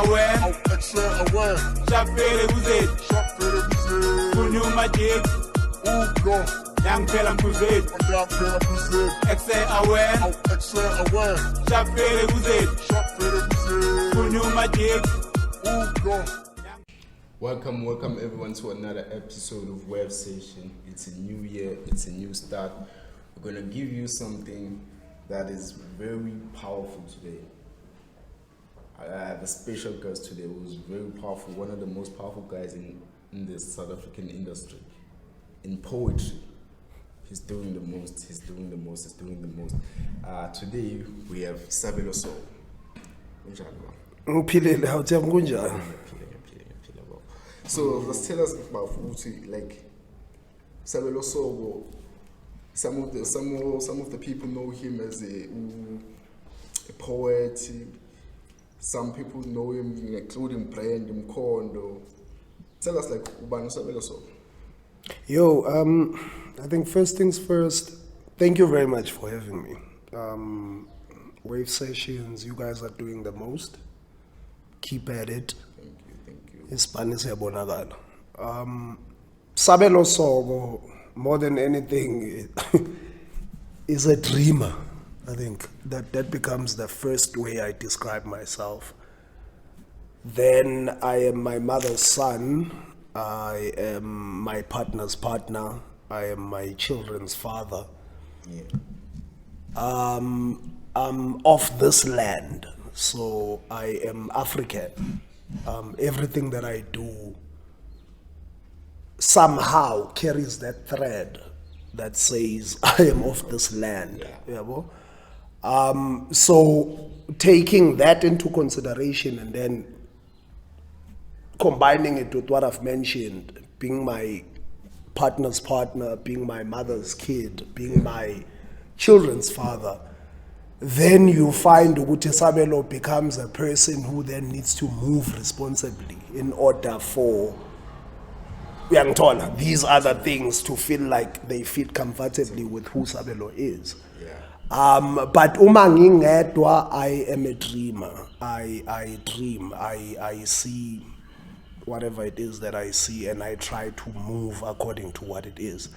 aware. aware. Sabelo Soko. Kunyuma jig. Young fella crusade. Aware. aware. Sabelo Soko. Kunyuma jig. Welcome everyone to another episode of Web Session. It's a new year, it's a new start. We're going to give you something that is very powerful today. I have a special guest today who is very powerful, one of the most powerful guys in the South African industry. In poetry, he's doing the most. Today we have Sabelo Soko. So let's tell us about Futhi, like Sabelo Soko. Some of the people know him as a poet. Some people know him, including Brand Mkondo. Tell us, like, Ubano Sabelo Soko. Yo, I think first things first, thank you very much for having me. Wave Sessions, you guys are doing the most. Keep at it. Thank you. Sabelo Soko, more than anything, is a dreamer. I think that becomes the first way I describe myself. Then I am my mother's son. I am my partner's partner. I am my children's father. Yeah. I'm of this land, so I am African. Everything that I do somehow carries that thread that says I am of this land. So taking that into consideration and then combining it with what I've mentioned, being my partner's partner, being my mother's kid, being my children's father, then you find Ukuthi Sabelo becomes a person who then needs to move responsibly in order for these other things to feel like they fit comfortably with who Sabelo is. But uma ngingedwa, I am a dreamer. I dream. I see whatever it is that I see, and I try to move according to what it is.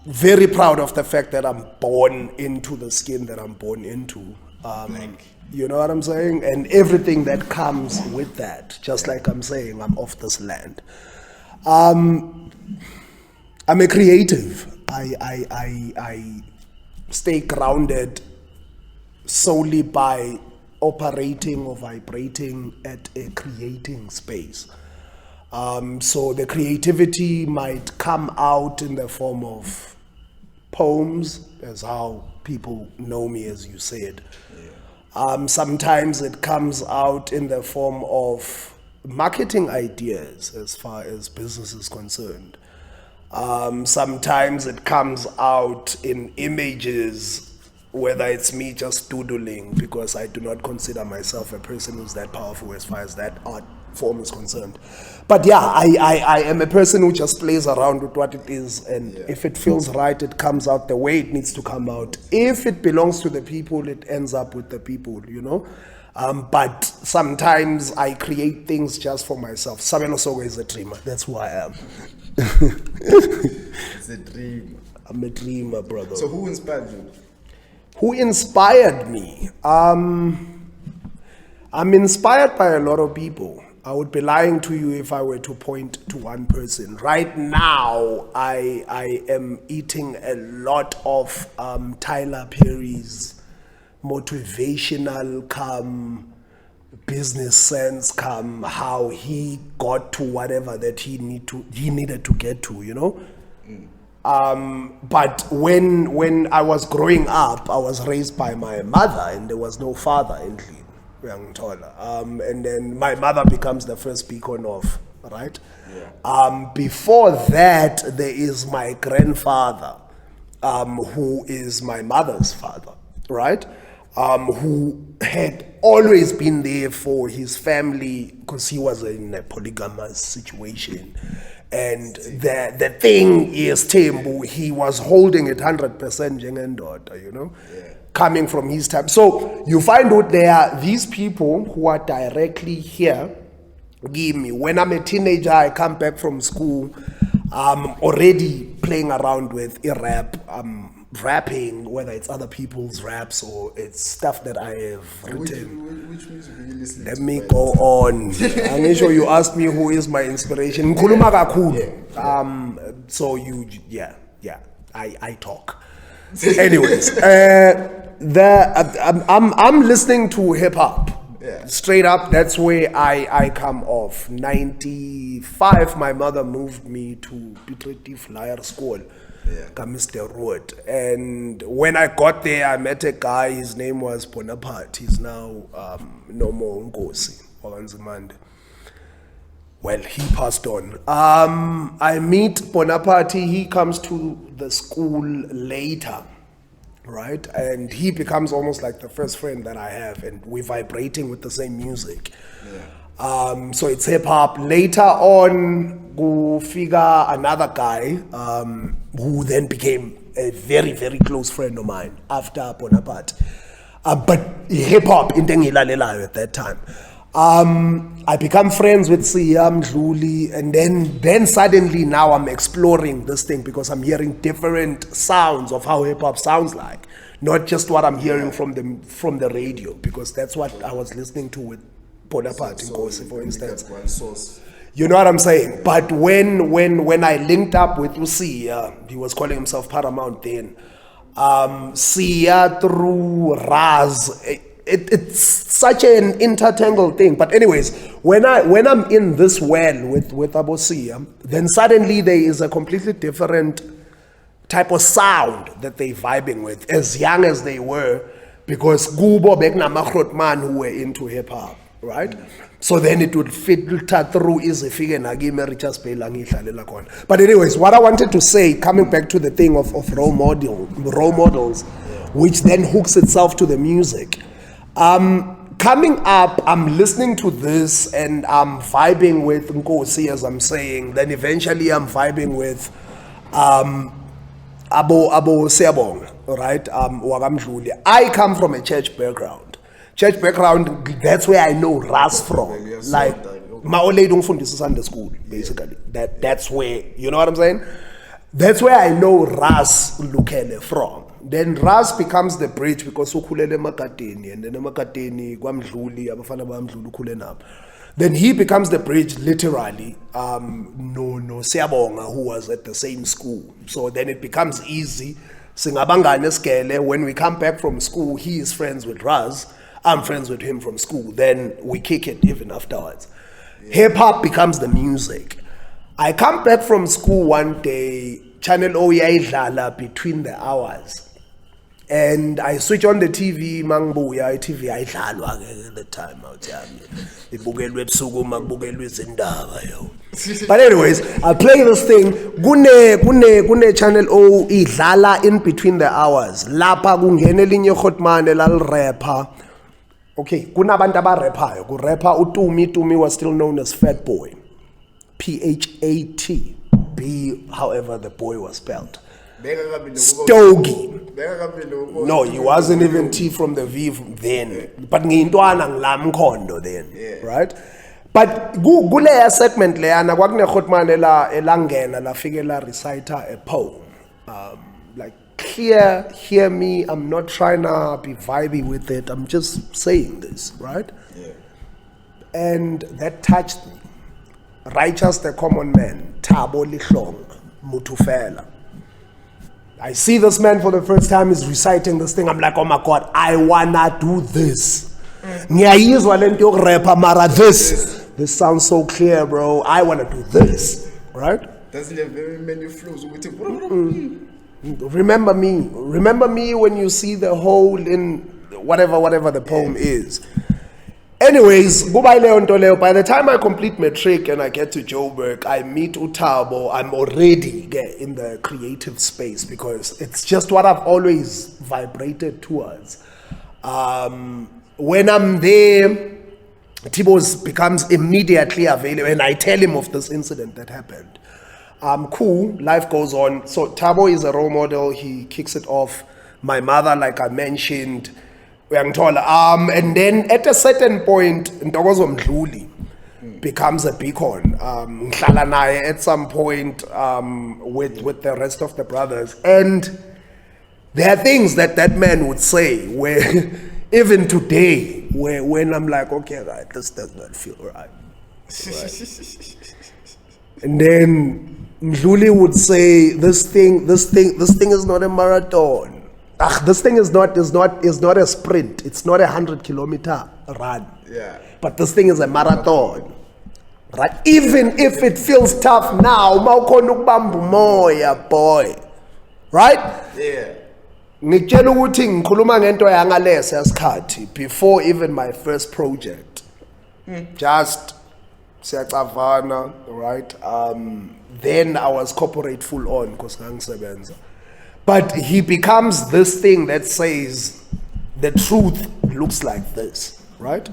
Very proud of the fact that I'm born into the skin that I'm born into. You know what I'm saying? And everything that comes with that, just like I'm saying, I'm off this land. I'm a creative. I stay grounded solely by operating or vibrating at a creating space. So the creativity might come out in the form of poems, as how people know me, as you said. Sometimes it comes out in the form of marketing ideas as far as business is concerned. Sometimes it comes out in images, whether it's me just doodling, because I do not consider myself a person who's that powerful as far as that art form is concerned. But yeah, I am a person who just plays around with what it is, and if it feels right, it comes out the way it needs to come out. If it belongs to the people, it ends up with the people, you know. But sometimes I create things just for myself. Sabelo Soko is a dreamer. That's who I am. It's a dream. I'm a dreamer, brother. So who inspired you? Who inspired me? I'm inspired by a lot of people. I would be lying to you if I were to point to one person. Right now, I am eating a lot of Tyler Perry's motivational business sense how he got to whatever that he needed to get to, you know. But when I was growing up, I was raised by my mother, and there was no father in Dlamini. And then my mother becomes the first beacon of, right? Before that, there is my grandfather, who is my mother's father, right? Who had always been there for his family because he was in a polygamous situation. And the thing is, Tembu, he was holding it 100% njengendoda, you know, coming from his time. So you find out there are these people who are directly here. Give me, when I'm a teenager, I come back from school, I'm already playing around with rap. I'm rapping, whether it's other people's raps or it's stuff that I have written. Which music are you listening to? Let me go on. I'm not sure you asked me who is my inspiration. Nkhuluma kakhulu. So I talk. Anyways, I'm listening to hip hop. Yeah. Straight up, that's where I come off. 95, my mother moved me to E13 Flyer School. Mr. Road. And when I got there, I met a guy, his name was Bonaparte. He's now no more Nkosi. Well, he passed on. I meet Bonaparte, he comes to the school later, right? And he becomes almost like the first friend that I have, and we're vibrating with the same music. So it's hip hop. Later on, go figure another guy who then became a very, very close friend of mine after Bonaparte. But hip hop in Tengilalelayo at that time. I become friends with Siyam, Dluli, and then suddenly now I'm exploring this thing because I'm hearing different sounds of how hip hop sounds like, not just what I'm hearing from the radio, because that's what I was listening to with Bonaparte in Kosi, for instance. One source. You know what I'm saying? But when I linked up with Sia, he was calling himself Paramount then. Sia through Raz, it's such an intertangled thing. But anyways, when I'm in this well with Abo Sia, then suddenly there is a completely different type of sound that they vibing with, as young as they were, because Gubo Bekna man who were into hip hop. Right? So then it would filter through easy figure. But anyways, what I wanted to say, coming back to the thing of role models, which then hooks itself to the music. Coming up, I'm listening to this and I'm vibing with Nkosi, as I'm saying. Then eventually I'm vibing with Abo Seabong, right? Wagamdluli. I come from a church background. That's where I know Ras from. Like, my old lady ungifundisa Sunday school, basically. That's where, you know what I'm saying? That's where I know Ras Lukele from. Then Ras becomes the bridge because ukhulele emakateni, and then emakateni kwamdluli abafana bamdluli ukhulenapha. Then he becomes the bridge, literally. No Siyabonga, who was at the same school. So then it becomes easy. Singabangane skele. When we come back from school, he is friends with Raz. I'm friends with him from school. Then we kick it even afterwards. Hip hop becomes the music. I come back from school one day, Channel O yaidlala between the hours. And I switch on the TV, Mangbuya TV ayidlalwa at the time out there. Ibukelwe ebusuku makubukelwe izindaba yo. But anyways, I play this thing. Kune Channel O idlala in between the hours. Lapha kungena elinye khotmane lal rapper. Okay, kunabantu abaraphayo. Kurapper uTumi was still known as Fat Boy. Phat B, however the boy was spelled. Stogie. No, he wasn't even T from the V then. But ngintwana ngilamkhondo then, right? But kuleya segment leyana kwakune khotmane elangena lafike la reciter a poem. Like, hear me, I'm not trying to be vibey with it, I'm just saying this, right? Yeah. And that touched me. Righteous the common man, Thabo Lihlong, Mutufela. I see this man for the first time, he's reciting this thing, I'm like, oh my God, I wanna do this. Ngiyayizwa lento yokurapper, mara this sounds so clear, bro, I wanna do this, right? Doesn't have very many flows. Remember me when you see the whole in whatever the poem is. Anyways, by the time I complete matric and I get to Joburg, I meet Utabo. I'm already in the creative space because it's just what I've always vibrated towards. When I'm there, Tibos becomes immediately available, and I tell him of this incident that happened. Cool, life goes on. So Thabo is a role model. He kicks it off. My mother, like I mentioned, and then at a certain point, Ntokozo Mdluli becomes a beacon. Ngihlala naye at some point with the rest of the brothers, and there are things that that man would say where even today, when I'm like, okay, right, this does not feel right. And then Mdluli would say, this thing is not a marathon. This thing is not a sprint. It's not 100-kilometer run. Yeah. But this thing is a marathon. Right? Even if it feels tough now, mawukhona ukubamba umoya, boy. Right? Yeah. Ngitshela ukuthi ngikhuluma ngento yangalese yasikhathi before even my first project. Just siyacavana, right? Then I was corporate full on because ngangisebenza. But he becomes this thing that says the truth looks like this, right?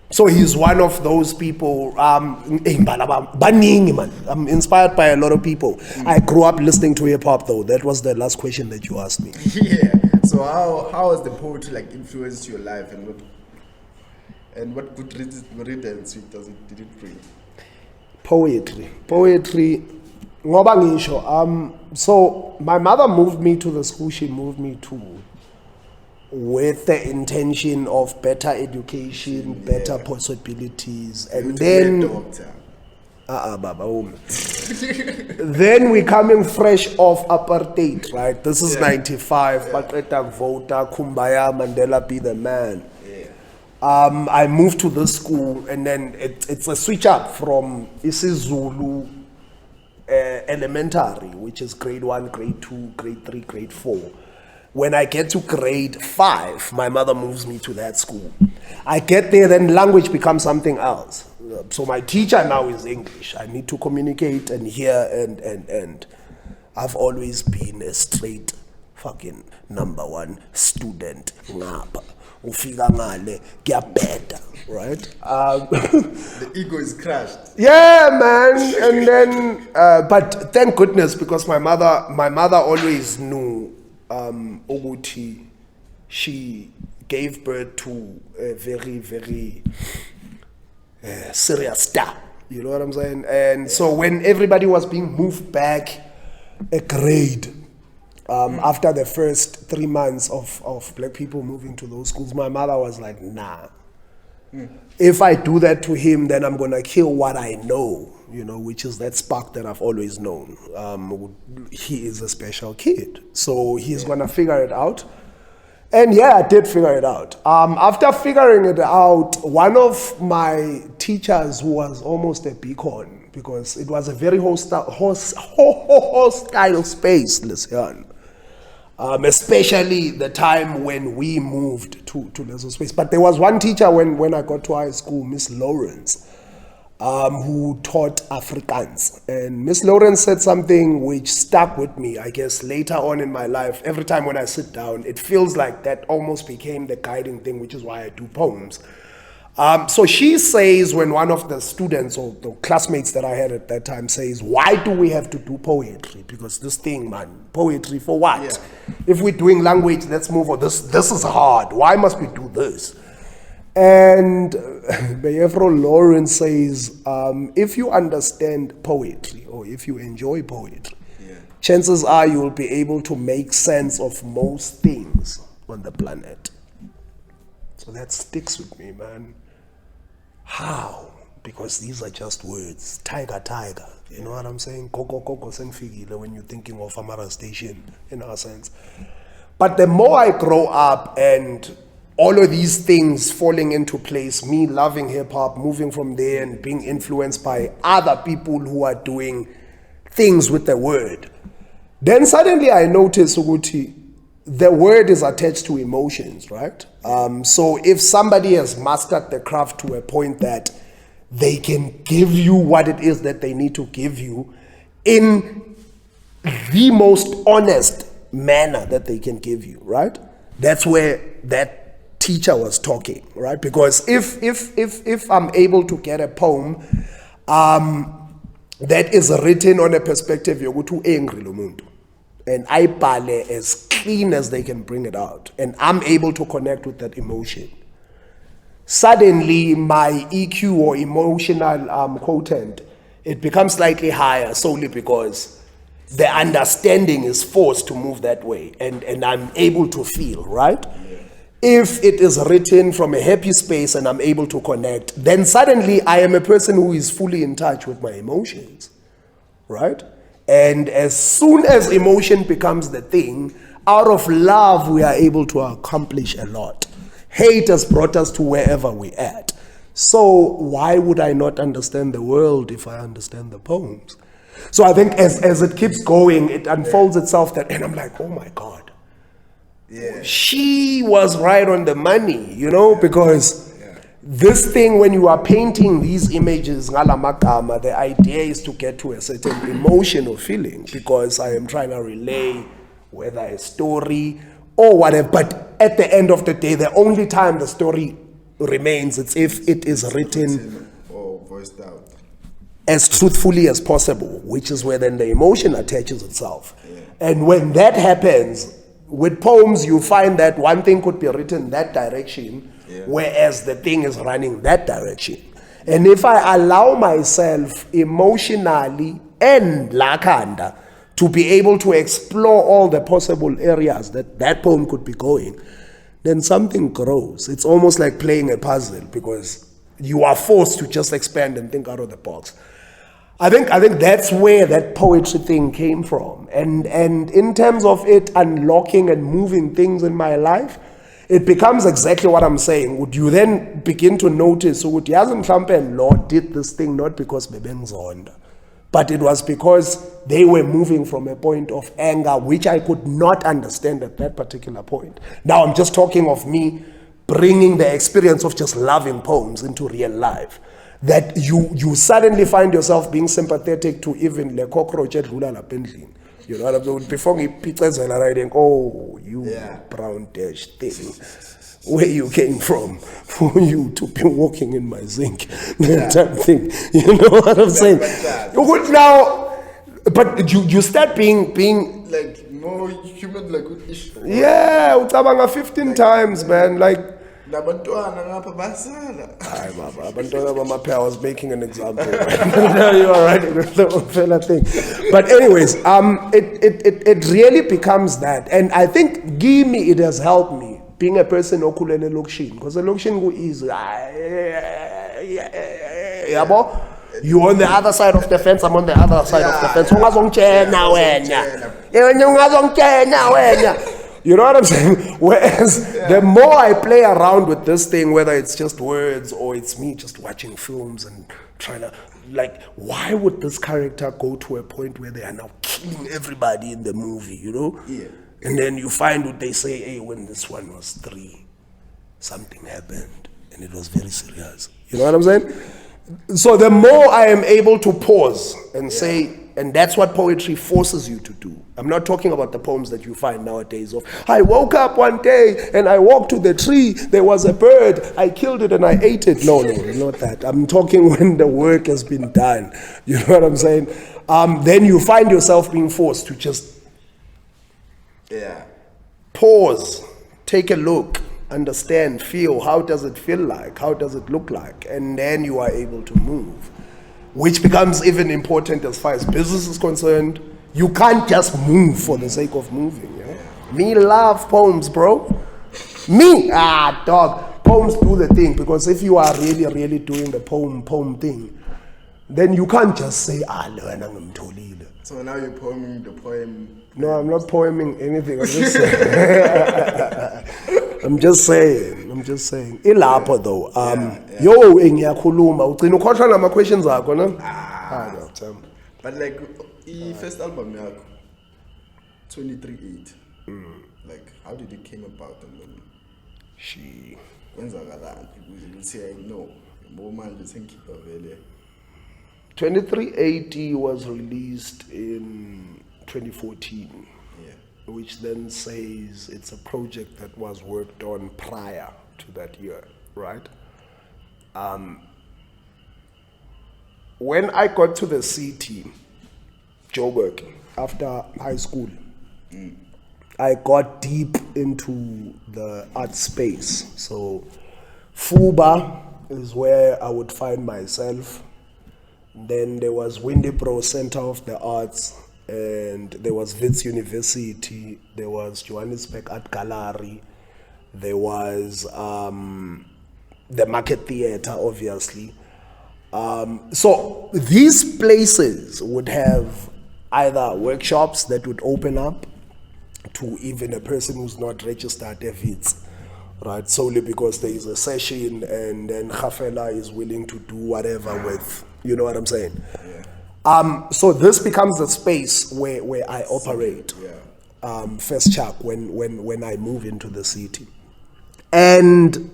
So he's one of those people. I'm inspired by a lot of people. I grew up listening to hip hop, though. That was the last question that you asked me. Yeah. So how has the poetry like influenced your life, and what good riddance did it bring? Poetry. Ngoba ngisho, so my mother moved me to the school she moved me to with the intention of better education, better possibilities, and then then we coming fresh off apartheid, right? This is 95. Baqeda kuvota, Kumbaya, Mandela be the man. I moved to this school, and then it's a switch up from isiZulu elementary, which is grade 1, grade 2, grade 3, grade 4. When I get to grade 5, my mother moves me to that school. I get there, then language becomes something else. So my teacher now is English. I need to communicate and hear, and I've always been a straight fucking #1 student. Ngapha ufika ngale kuyabheda, right? The ego is crushed. Yeah, man. And then but thank goodness, because my mother always knew ukuthi she gave birth to a very, very serious star. You know what I'm saying? And so when everybody was being moved back a grade, after the first 3 months of black people moving to those schools, my mother was like, nah. If I do that to him, then I'm going to kill what I know, you know, which is that spark that I've always known. He is a special kid. So he's going to figure it out. And yeah, I did figure it out. After figuring it out, one of my teachers, who was almost a beacon, because it was a very hostile space, listen. Especially the time when we moved to Leso Space. But there was one teacher when I got to high school, Miss Lawrence, who taught Afrikaans. And Miss Lawrence said something which stuck with me, I guess, later on in my life. Every time when I sit down, it feels like that almost became the guiding thing, which is why I do poems. So she says, when one of the students or the classmates that I had at that time says, why do we have to do poetry? Because this thing, man, poetry for what? Yeah. If we're doing language, let's move on. This is hard. Why must we do this? And Bayefro Lawrence says, if you understand poetry, or if you enjoy poetry, chances are you will be able to make sense of most things on the planet. So that sticks with me, man. How? Because these are just words. Tiger, tiger. You know what I'm saying? Koko, koko, senfigile, when you're thinking of Amara Station, in our sense. But the more I grow up and all of these things falling into place, me loving hip hop, moving from there and being influenced by other people who are doing things with the word, then suddenly I notice, Uguti, the word is attached to emotions, right? So if somebody has mastered the craft to a point that they can give you what it is that they need to give you in the most honest manner that they can give you, right? That's where that teacher was talking, right? Because if I'm able to get a poem that is written on a perspective yokuthi angry lo muntu, and I bale as clean as they can bring it out, and I'm able to connect with that emotion, suddenly my EQ or emotional quotient, it becomes slightly higher solely because the understanding is forced to move that way, and I'm able to feel, right? If it is written from a happy space and I'm able to connect, then suddenly I am a person who is fully in touch with my emotions, right? And as soon as emotion becomes the thing, out of love we are able to accomplish a lot. Hate has brought us to wherever we're at. So why would I not understand the world if I understand the poems? So I think as it keeps going, it unfolds itself that, and I'm like, oh my God. Yeah. She was right on the money, you know, because this thing, when you are painting these images, the idea is to get to a certain emotion or feeling, because I am trying to relay whether a story or whatever. But at the end of the day, the only time the story remains, it's if it is written or voiced out as truthfully as possible, which is where then the emotion attaches itself. And when that happens, with poems, you find that one thing could be written that direction, whereas the thing is running that direction. And if I allow myself emotionally and lakanda to be able to explore all the possible areas that that poem could be going, then something grows. It's almost like playing a puzzle, because you are forced to just expand and think out of the box. I think that's where that poetry thing came from. And in terms of it unlocking and moving things in my life, it becomes exactly what I'm saying. Would you then begin to notice, so would and Lord did this thing not because bebengzonda, but it was because they were moving from a point of anger, which I could not understand at that particular point. Now I'm just talking of me bringing the experience of just loving poems into real life. That you suddenly find yourself being sympathetic to even the cockroach at Lula la Pendlin. You know what I'm saying? Before he pictures and writing, oh, you brown dash thing, where you came from, for you to be walking in my zinc, that type thing. You know what I'm saying? Good now, but you start being like more human, like good ish. Yeah, ucabanga 15 times, man, like. I was making an example. You are right with the fella thing. But anyways, it really becomes that. And I think it has helped me being a person okulele lokshin. Because the lokshin go easy. You're on the other side of the fence, I'm on the other side of the fence. You know what I'm saying? Whereas the more I play around with this thing, whether it's just words or it's me just watching films and trying to, like, why would this character go to a point where they are now killing everybody in the movie, you know? Yeah. And then you find what they say, hey, when this one was 3, something happened and it was very serious. You know what I'm saying? So the more I am able to pause and say, and that's what poetry forces you to do. I'm not talking about the poems that you find nowadays of, I woke up one day and I walked to the tree, there was a bird, I killed it and I ate it. No, not that. I'm talking when the work has been done. You know what I'm saying? Then you find yourself being forced to just pause, take a look, understand, feel, how does it feel like? How does it look like? And then you are able to move. Which becomes even important as far as business is concerned. You can't just move for the sake of moving. Yeah? Me love poems, bro. Me, dog. Poems do the thing, because if you are really, really doing the poem thing, then you can't just say, so now you're poeming the poem. No, I'm not poeming anything. I'm just saying. I'm just saying. Ilapho though. Yo, ngiyakhuluma. Ugcina ukhohlwa nama questions akho, no? No, Tim. But like, first album yakho, 23-8. Like, how did it came about? And then, kwenzakalani? You say, no, more man just think keep available. 2380 was released in 2014, which then says it's a project that was worked on prior to that year, right? When I got to the city, Joburg, after high school, I got deep into the art space. So Fuba is where I would find myself. Then there was Windybro Center of the Arts, and there was Wits University, there was Johannesburg Art Gallery, there was the Market Theatre, obviously. So these places would have either workshops that would open up to even a person who's not registered at Wits, right? Solely because there is a session and then Khafela is willing to do whatever with, you know what I'm saying? Yeah. So this becomes the space where I operate. Yeah. First chap when I move into the city. And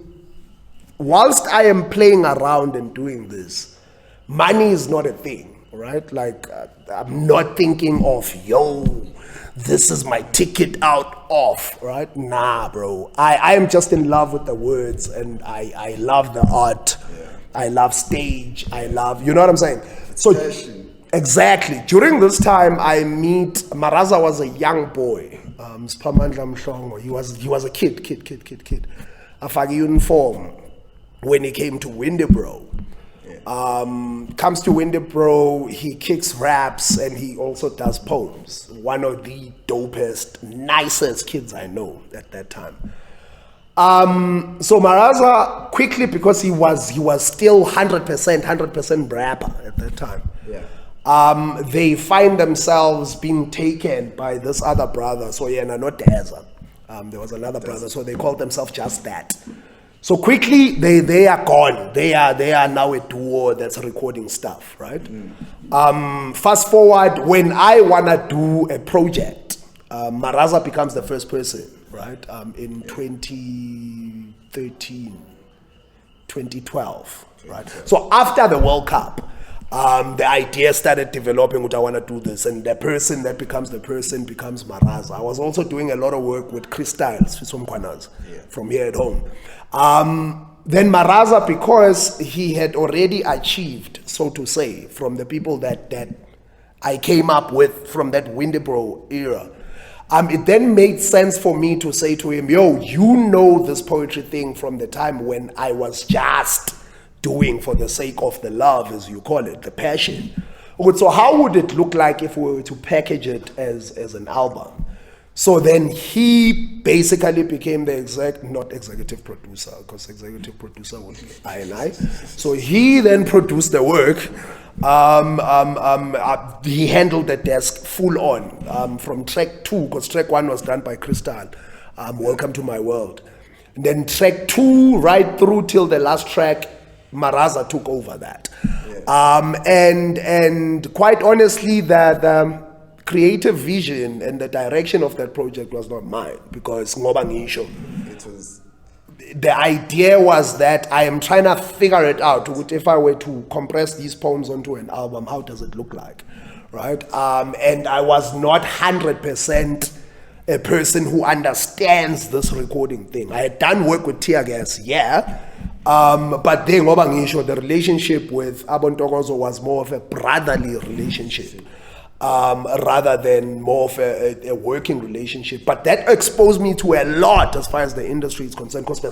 whilst I am playing around and doing this, money is not a thing, right? Like I'm not thinking of, yo, this is my ticket out of, right? Nah, bro. I am just in love with the words, and I love the art. Yeah. I love stage. I love, you know what I'm saying? So exactly. During this time, I meet, Maraza was a young boy. He was a kid. Afagi uniform when he came to Windybro. Comes to Windybro, he kicks raps and he also does poems. One of the dopest, nicest kids I know at that time. So Maraza quickly, because he was still 100% rapper at that time. Yeah. They find themselves being taken by this other brother. So yeah, not Deza. There was another brother, so they called themselves Just That. So quickly, they are gone. They are now a duo that's recording stuff, right? Fast forward, when I wanna do a project, Maraza becomes the first person, right? In 2013, 2012, right? So after the World Cup, the idea started developing, what I want to do this, and the person that becomes the person becomes Maraza. I was also doing a lot of work with Crystals from here at home. Then Maraza, because he had already achieved, so to say, from the people that I came up with from that Windybro era, it then made sense for me to say to him, yo, you know this poetry thing from the time when I was just doing for the sake of the love, as you call it, the passion. So how would it look like if we were to package it as an album? So then he basically became the not executive producer, because executive producer would be I. So he then produced the work. He handled the desk full on from track 2, because track 1 was done by Crystal, Welcome to My World. And then track 2 right through till the last track, Maraza took over that. Yeah. And quite honestly, the creative vision and the direction of that project was not mine, because the idea was that I am trying to figure it out. If I were to compress these poems onto an album, how does it look like, right? And I was not 100% a person who understands this recording thing. I had done work with Teargas, yeah. But then the relationship with Abontokozo was more of a brotherly relationship, rather than more of a working relationship. But that exposed me to a lot as far as the industry is concerned, because when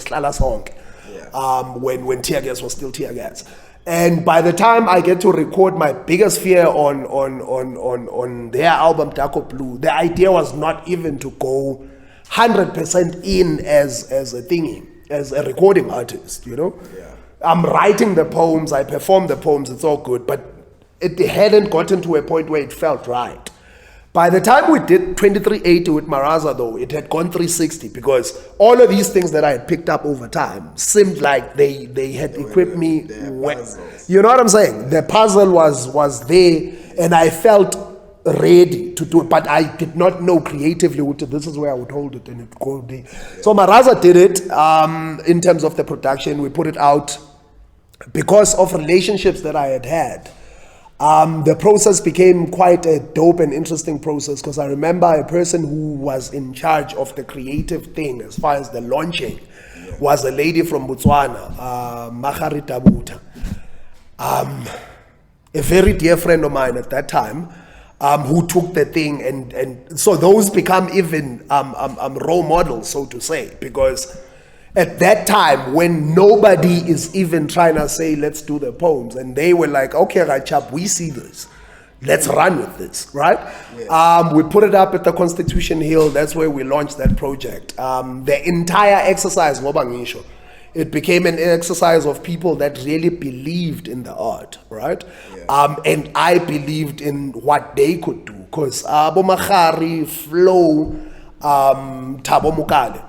Teargas was still Teargas. And by the time I get to record my biggest fear on their album Darko Blue, the idea was not even to go 100% in as a thingy, as a recording artist, you know? Yeah. I'm writing the poems, I perform the poems, it's all good, but it hadn't gotten to a point where it felt right. By the time we did 2380 with Maraza, though, it had gone 360, because all of these things that I had picked up over time seemed like they had equipped me well. You know what I'm saying? The puzzle was there, and I felt ready to do it, but I did not know creatively this is where I would hold it and it go there. So Maraza did it. In terms of the production, we put it out because of relationships that I had. The process became quite a dope and interesting process, because I remember a person who was in charge of the creative thing as far as the launching was a lady from Botswana, Magari Tabuta. A very dear friend of mine at that time, who took the thing, and so those become even role models, so to say, because at that time when nobody is even trying to say let's do the poems, and they were like, okay, Rachab, we see this, let's run with this, right? Yeah. We put it up at the Constitution Hill. That's where we launched that project. The entire exercise, Ngobangisho, it became an exercise of people that really believed in the art, right? Yeah. And I believed in what they could do, because Abo Magari, Flo, Thabo Mokale.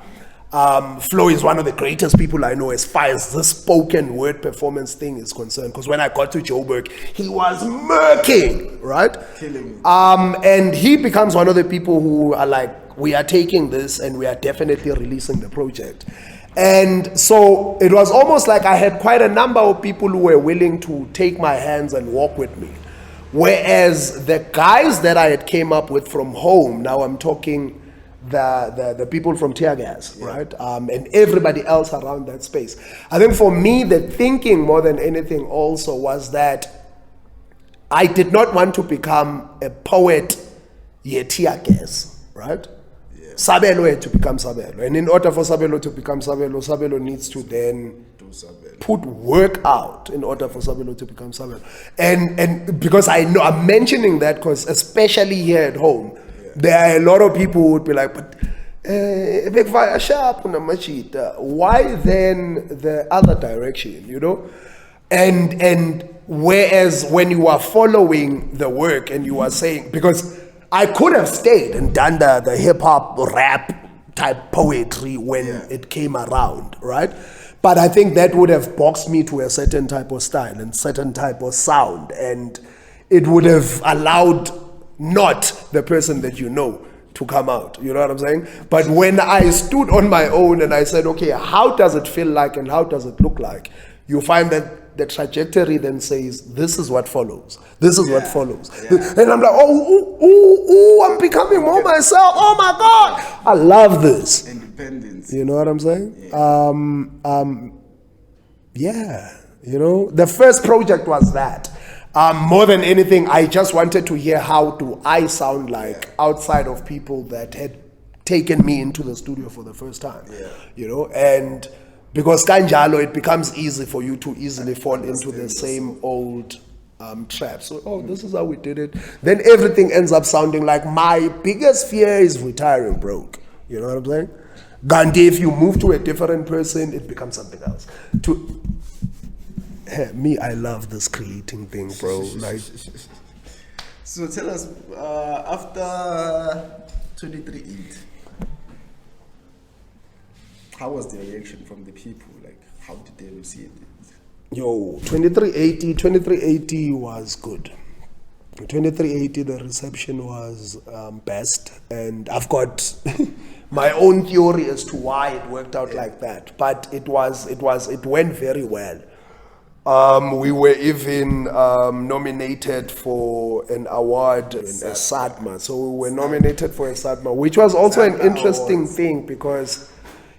Flo is one of the greatest people I know as far as this spoken word performance thing is concerned. Because when I got to Joburg, he was murking, right? Killing me. And he becomes one of the people who are like, we are taking this and we are definitely releasing the project. And so it was almost like I had quite a number of people who were willing to take my hands and walk with me. Whereas the guys that I had came up with from home, now I'm talking the people from Teargas, yeah, right? And everybody else around that space. I think for me, the thinking more than anything also was that I did not want to become a poet Teargas, right? Yeah. Sabelo had to become Sabelo. And in order for Sabelo to become Sabelo, Sabelo needs to then put work out in order for Sabelo to become Sabelo. And because I know, I'm mentioning that because especially here at home, there are a lot of people who would be like, but why then the other direction, you know? And whereas when you are following the work and you are saying, because I could have stayed and done the hip-hop rap type poetry when it came around, right? But I think that would have boxed me to a certain type of style and certain type of sound, and it would have allowed not the person that you know to come out, you know what I'm saying? But when I stood on my own and I said, okay, how does it feel like and how does it look like? You find that the trajectory then says, this is what follows. This is what follows. Yeah. And I'm like, I'm becoming more myself. Oh my God, I love this. Independence. You know what I'm saying? Yeah. You know, the first project was that. More than anything, I just wanted to hear how do I sound like outside of people that had taken me into the studio for the first time. Yeah. You know, and because kanjalo, it becomes easy for you to easily fall into the same old trap. So, this is how we did it. Then everything ends up sounding like my biggest fear is retiring broke. You know what I'm saying? Gandhi, if you move to a different person, it becomes something else. Me, I love this creating thing, bro. Like, so tell us, after 23/8, how was the reaction from the people? Like, how did they receive it? Yo, 2380 was good. 2380, the reception was best, and I've got my own theory as to why it worked out like that. But it went very well. We were even nominated for an award in a SADMA. So we were nominated for a SADMA, which was also an interesting thing because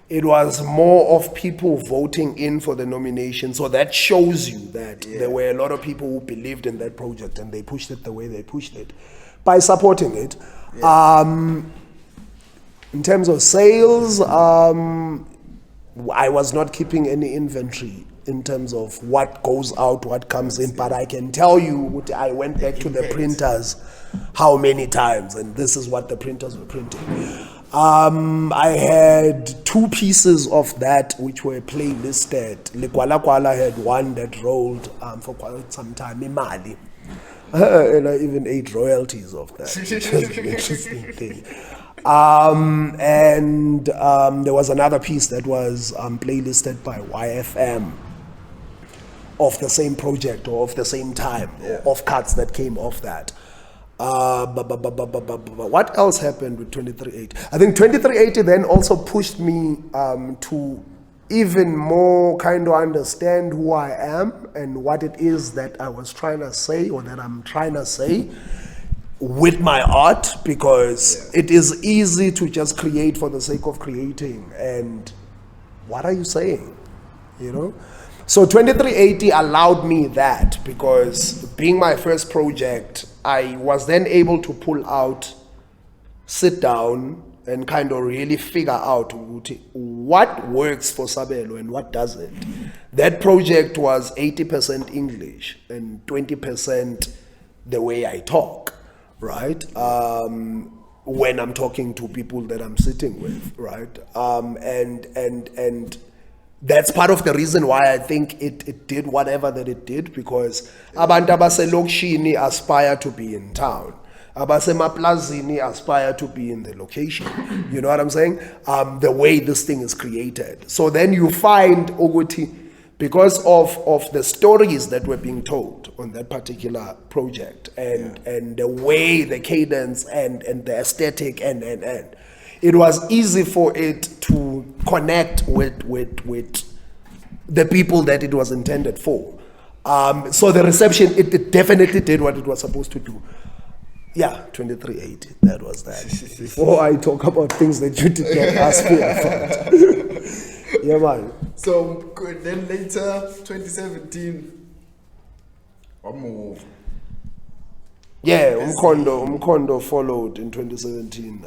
it was more of people voting in for the nomination. So that shows you that there were a lot of people who believed in that project and they pushed it the way they pushed it by supporting it. Yeah. In terms of sales, I was not keeping any inventory in terms of what goes out, what comes in, but I can tell you, I went back to the printers how many times, and this is what the printers were printing. I had 2 pieces of that which were playlisted. Likwala Kwala had one that rolled for quite some time, Imali. And I even ate royalties of that, which was an interesting thing. And there was another piece that was playlisted by YFM of the same project or of the same time, of cuts that came off that. What else happened with 2380? I think 2380 then also pushed me to even more kind of understand who I am and what it is that I was trying to say or that I'm trying to say with my art, because it is easy to just create for the sake of creating and what are you saying? You know? So 2380 allowed me that, because being my first project, I was then able to pull out, sit down, and kind of really figure out what works for Sabelo and what doesn't. That project was 80% English and 20% the way I talk, right? When I'm talking to people that I'm sitting with, right? And that's part of the reason why I think it did whatever that it did, because abantu abaselokishini aspire to be in town. Abasemaplazini aspire to be in the location. You know what I'm saying? The way this thing is created. So then you find Oguti, because of the stories that were being told on that particular project, and the way, the cadence and the aesthetic and it was easy for it to connect with the people that it was intended for. So the reception, it definitely did what it was supposed to do. Yeah, 2380, that was that. Before I talk about things that you did not ask me about. Yeah, man. So then later, 2017, one move. Yeah, Umkondo followed in 2017.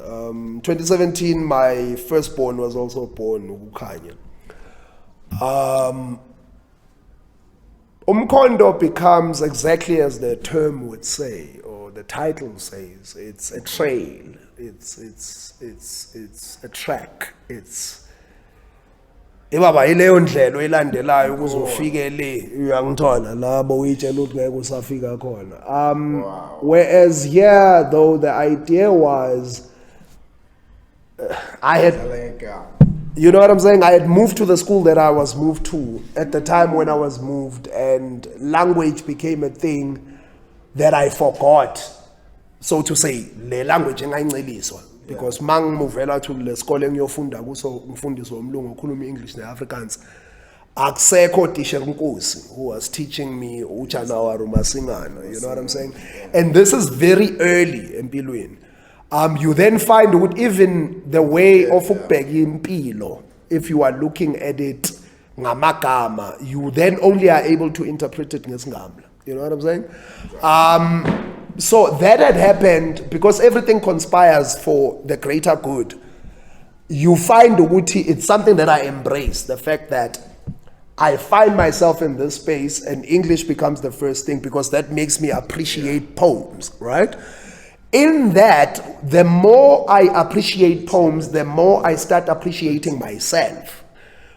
2017, my firstborn was also born, Ukukhanya. Umkondo becomes exactly as the term would say, or the title says. It's a trail. It's a track. It's ibaba ileyo ndlela oyilandelayo ukuze ufike le uyangithola labo uyitshela ukuthi ngeke usafika khona. Whereas here though the idea was I had, you know what I'm saying? I had moved to the school that I was moved to at the time when I was moved, and language became a thing that I forgot, so to say, le language engayinceliswa. Because mang muvela to le skole ngiyofunda kuso ngifundiswa umlungu okhuluma English ne-Afrikaans. Akusekho teacher Nkosi who was teaching me uJanawa Rumasingana, you know what I'm saying? And this is very early empilweni. You then find that even the way of ukubheka impilo, if you are looking at it ngamagama, you then only are able to interpret it ngesingamla. You know what I'm saying? So that had happened because everything conspires for the greater good. You find it's something that I embrace, the fact that I find myself in this space and English becomes the first thing because that makes me appreciate poems, right? In that, the more I appreciate poems, the more I start appreciating myself.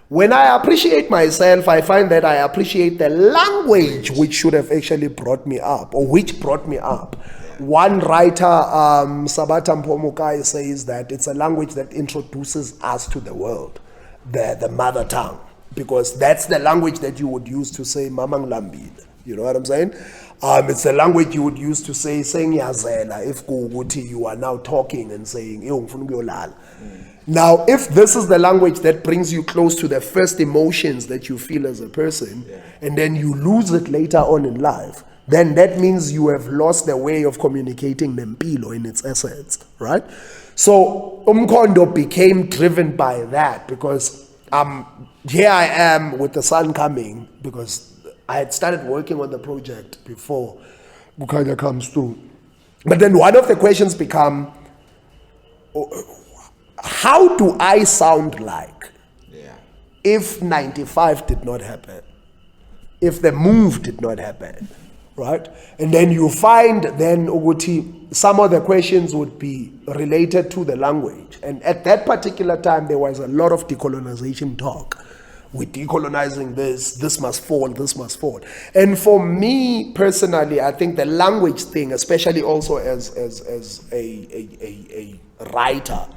When I appreciate myself, I find that I appreciate the language which should have actually brought me up, or which brought me up. One writer, Sabata Mpomukai, says that it's a language that introduces us to the world, the mother tongue, because that's the language that you would use to say Mamang Lambile. You know what I'm saying? It's the language you would use to say Yazela, if you are now talking and saying Now, if this is the language that brings you close to the first emotions that you feel as a person, and then you lose it later on in life, then that means you have lost the way of communicating Nempilo in its essence, right? So Umkondo became driven by that because here I am with the sun coming, because I had started working on the project before Bukanya comes through. But then one of the questions become, how do I sound like if 95 did not happen? If the move did not happen, right? And then you find then Uguti, some of the questions would be related to the language. And at that particular time, there was a lot of decolonization talk. We're decolonizing this must fall, this must fall. And for me personally, I think the language thing, especially also as a writer,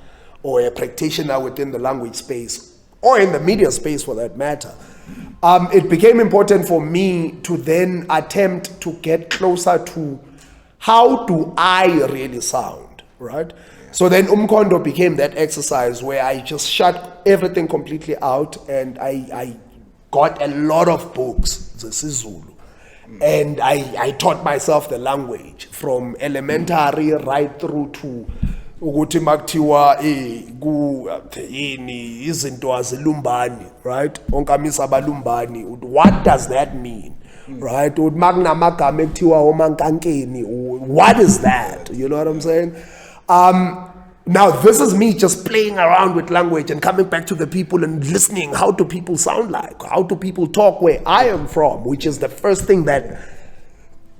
or a practitioner within the language space, or in the media space for that matter, it became important for me to then attempt to get closer to how do I really sound, right? So then Umkondo became that exercise where I just shut everything completely out, and I got a lot of books, Zulu, and I taught myself the language from elementary right through to ukuthi makuthiwa ku yini izinto azilumbani, right? Onkamisa abalumbani. What does that mean? Right? Makunamagama ekuthiwa omankankeni. What is that? You know what I'm saying? Now this is me just playing around with language and coming back to the people and listening. How do people sound like? How do people talk where I am from? Which is the first thing that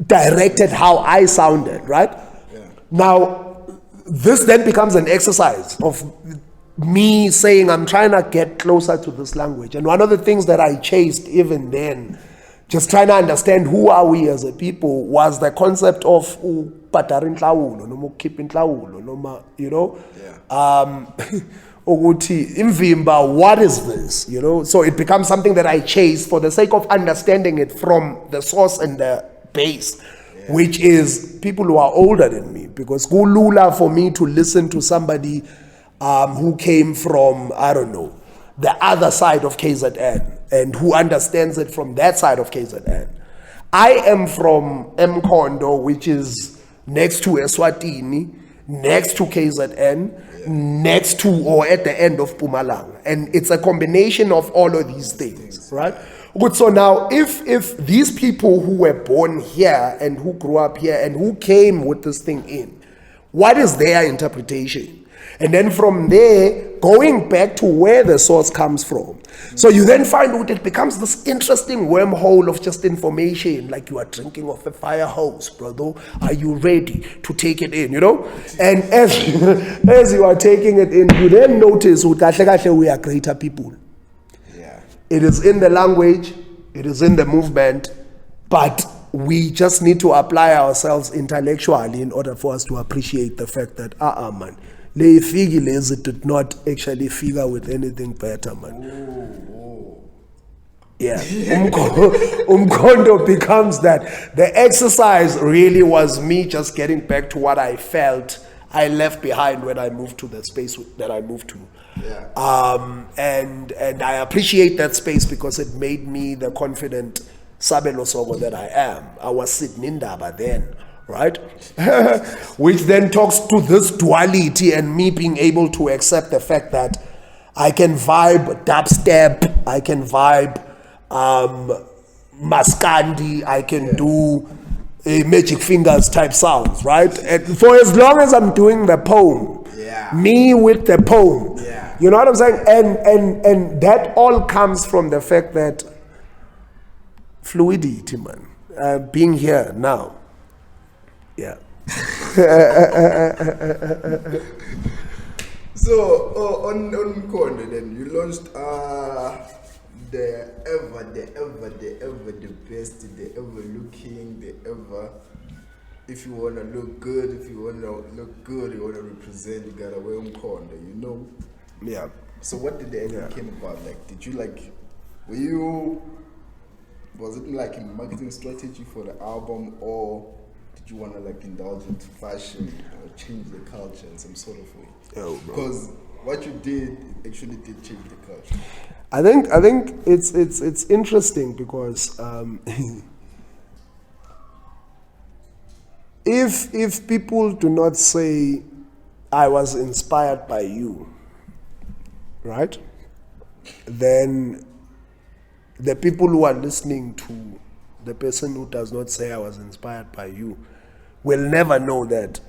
directed how I sounded, right? Yeah. Now, this then becomes an exercise of me saying I'm trying to get closer to this language. And one of the things that I chased even then, just trying to understand who are we as a people, was the concept of upatarin tlawulo, noma ukukipha inhlawulo, noma, you know? Yeah. Ukuthi imvimba, what is this? You know? So it becomes something that I chase for the sake of understanding it from the source and the base, which is people who are older than me, because kulula for me to listen to somebody who came from, I don't know, the other side of KZN and who understands it from that side of KZN. I am from Mkondo, which is next to Eswatini, next to KZN, next to or at the end of Mpumalanga, and it's a combination of all of these things, right? Good. So now, if these people who were born here and who grew up here and who came with this thing in, what is their interpretation? And then from there, going back to where the source comes from. So you then find out it becomes this interesting wormhole of just information, like you are drinking off a fire hose, brother. Are you ready to take it in, you know? And as you are taking it in, you then notice we are greater people. It is in the language, it is in the movement, but we just need to apply ourselves intellectually in order for us to appreciate the fact that, man, le figure did not actually figure with anything better, man. Yeah, Umkondo becomes that. The exercise really was me just getting back to what I felt I left behind when I moved to the space that I moved to. Yeah. And I appreciate that space because it made me the confident Sabelo Soko that I am. I was sitting in Daba then, right? Which then talks to this duality and me being able to accept the fact that I can vibe dubstep, I can vibe maskandi, I can do magic fingers type sounds, right? And for as long as I'm doing the poem, me with the poem, you know what I'm saying? And that all comes from the fact that fluidity, man, being here now. Yeah. So on Mkondo then you launched the best, the ever looking, the ever, if you wanna look good, if you wanna look good, you wanna represent, you gotta wear Mkondo, you know? Yeah. So what did the album came about? Like, did you like, was it like a marketing strategy for the album, or did you wanna like indulge into fashion or change the culture in some sort of way? Oh, bro. Because what you did actually did change the culture. I think it's interesting because if people do not say I was inspired by you, right? Then the people who are listening to the person who does not say I was inspired by you will never know that.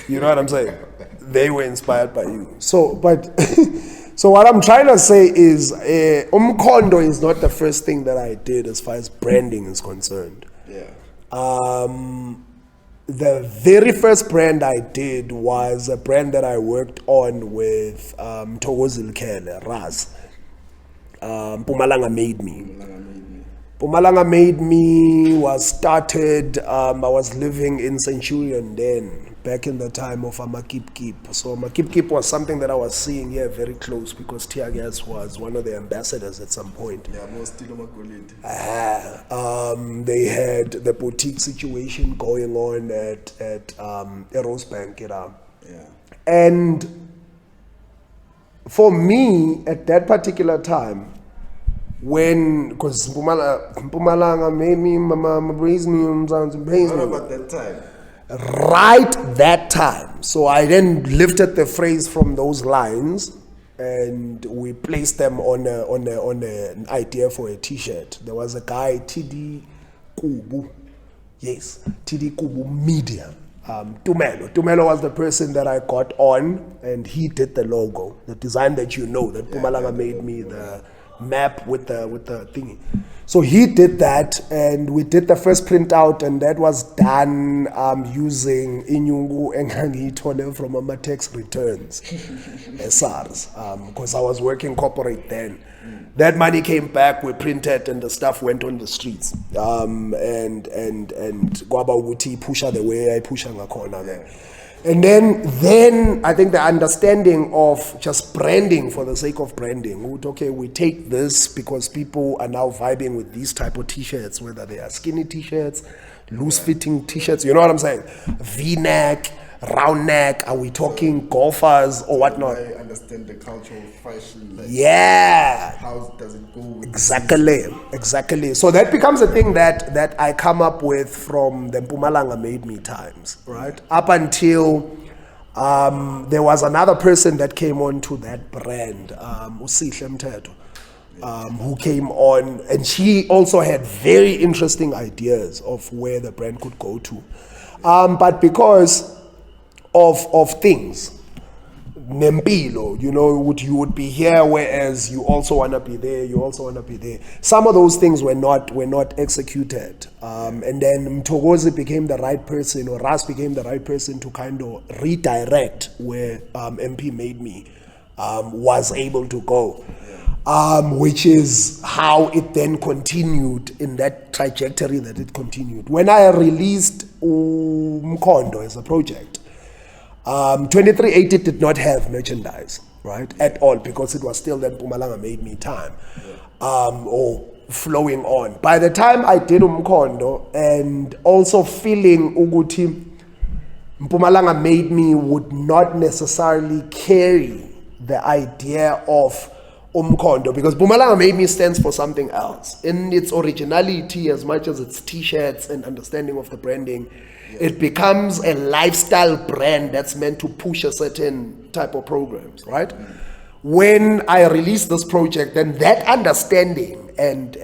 You know what I'm saying? They were inspired by you. So, but so what I'm trying to say is, Mkondo is not the first thing that I did as far as branding is concerned. Yeah. The very first brand I did was a brand that I worked on with Thokozile Kele, Raz. Mpumalanga Made Me. Mpumalanga Made Me was started, I was living in Centurion then, back in the time of Makip. So Makip was something that I was seeing here very close because Teargas was one of the ambassadors at some point. Yeah, most still they had the boutique situation going on at Rosebank, you know. Yeah. And for me, at that particular time, because Mpumalanga made me, Mama raised me, What about that time? Right that time. So I then lifted the phrase from those lines and we placed them on an idea for a t-shirt. There was a guy, TD Kubu. Yes, TD Kubu Media. Tumelo was the person that I got on, and he did the logo, the design that you know, that Pumalanga made me, the map with the thingy. So he did that, and we did the first printout, and that was done using Inyungu Engangithole from Amatex Returns, SARS, because I was working corporate then. That money came back, we printed, and the stuff went on the streets. And Gwaba Uti pusha the way I push there. And then I think the understanding of just branding for the sake of branding. Okay, we take this because people are now vibing with these type of t-shirts, whether they are skinny t-shirts, loose-fitting t-shirts, you know what I'm saying? V-neck, round neck, are we talking golfers or whatnot? I understand the cultural fashion. Like yeah. How does it go with Exactly. So that becomes a thing that I come up with from the Mpumalanga Made Me times, right? Up until there was another person that came on to that brand, Usihle Mthetho, who came on, and she also had very interesting ideas of where the brand could go to. But because of things, Nempilo, you know, you would be here, whereas you also want to be there, Some of those things were not executed. And then Mtogozi became the right person, or Ras became the right person to kind of redirect where MP Made Me was able to go. Which is how it then continued in that trajectory that it continued. When I released Mkondo as a project, 2380 did not have merchandise, right, at all, because it was still that Mpumalanga Made Me time, or flowing on. By the time I did Mkondo, and also feeling Uguti, Mpumalanga Made Me would not necessarily carry the idea of Umkondo, because Mpumalanga Made Me stands for something else. In its originality, as much as its t-shirts and understanding of the branding, it becomes a lifestyle brand that's meant to push a certain type of programs, right? When I released this project, then that understanding and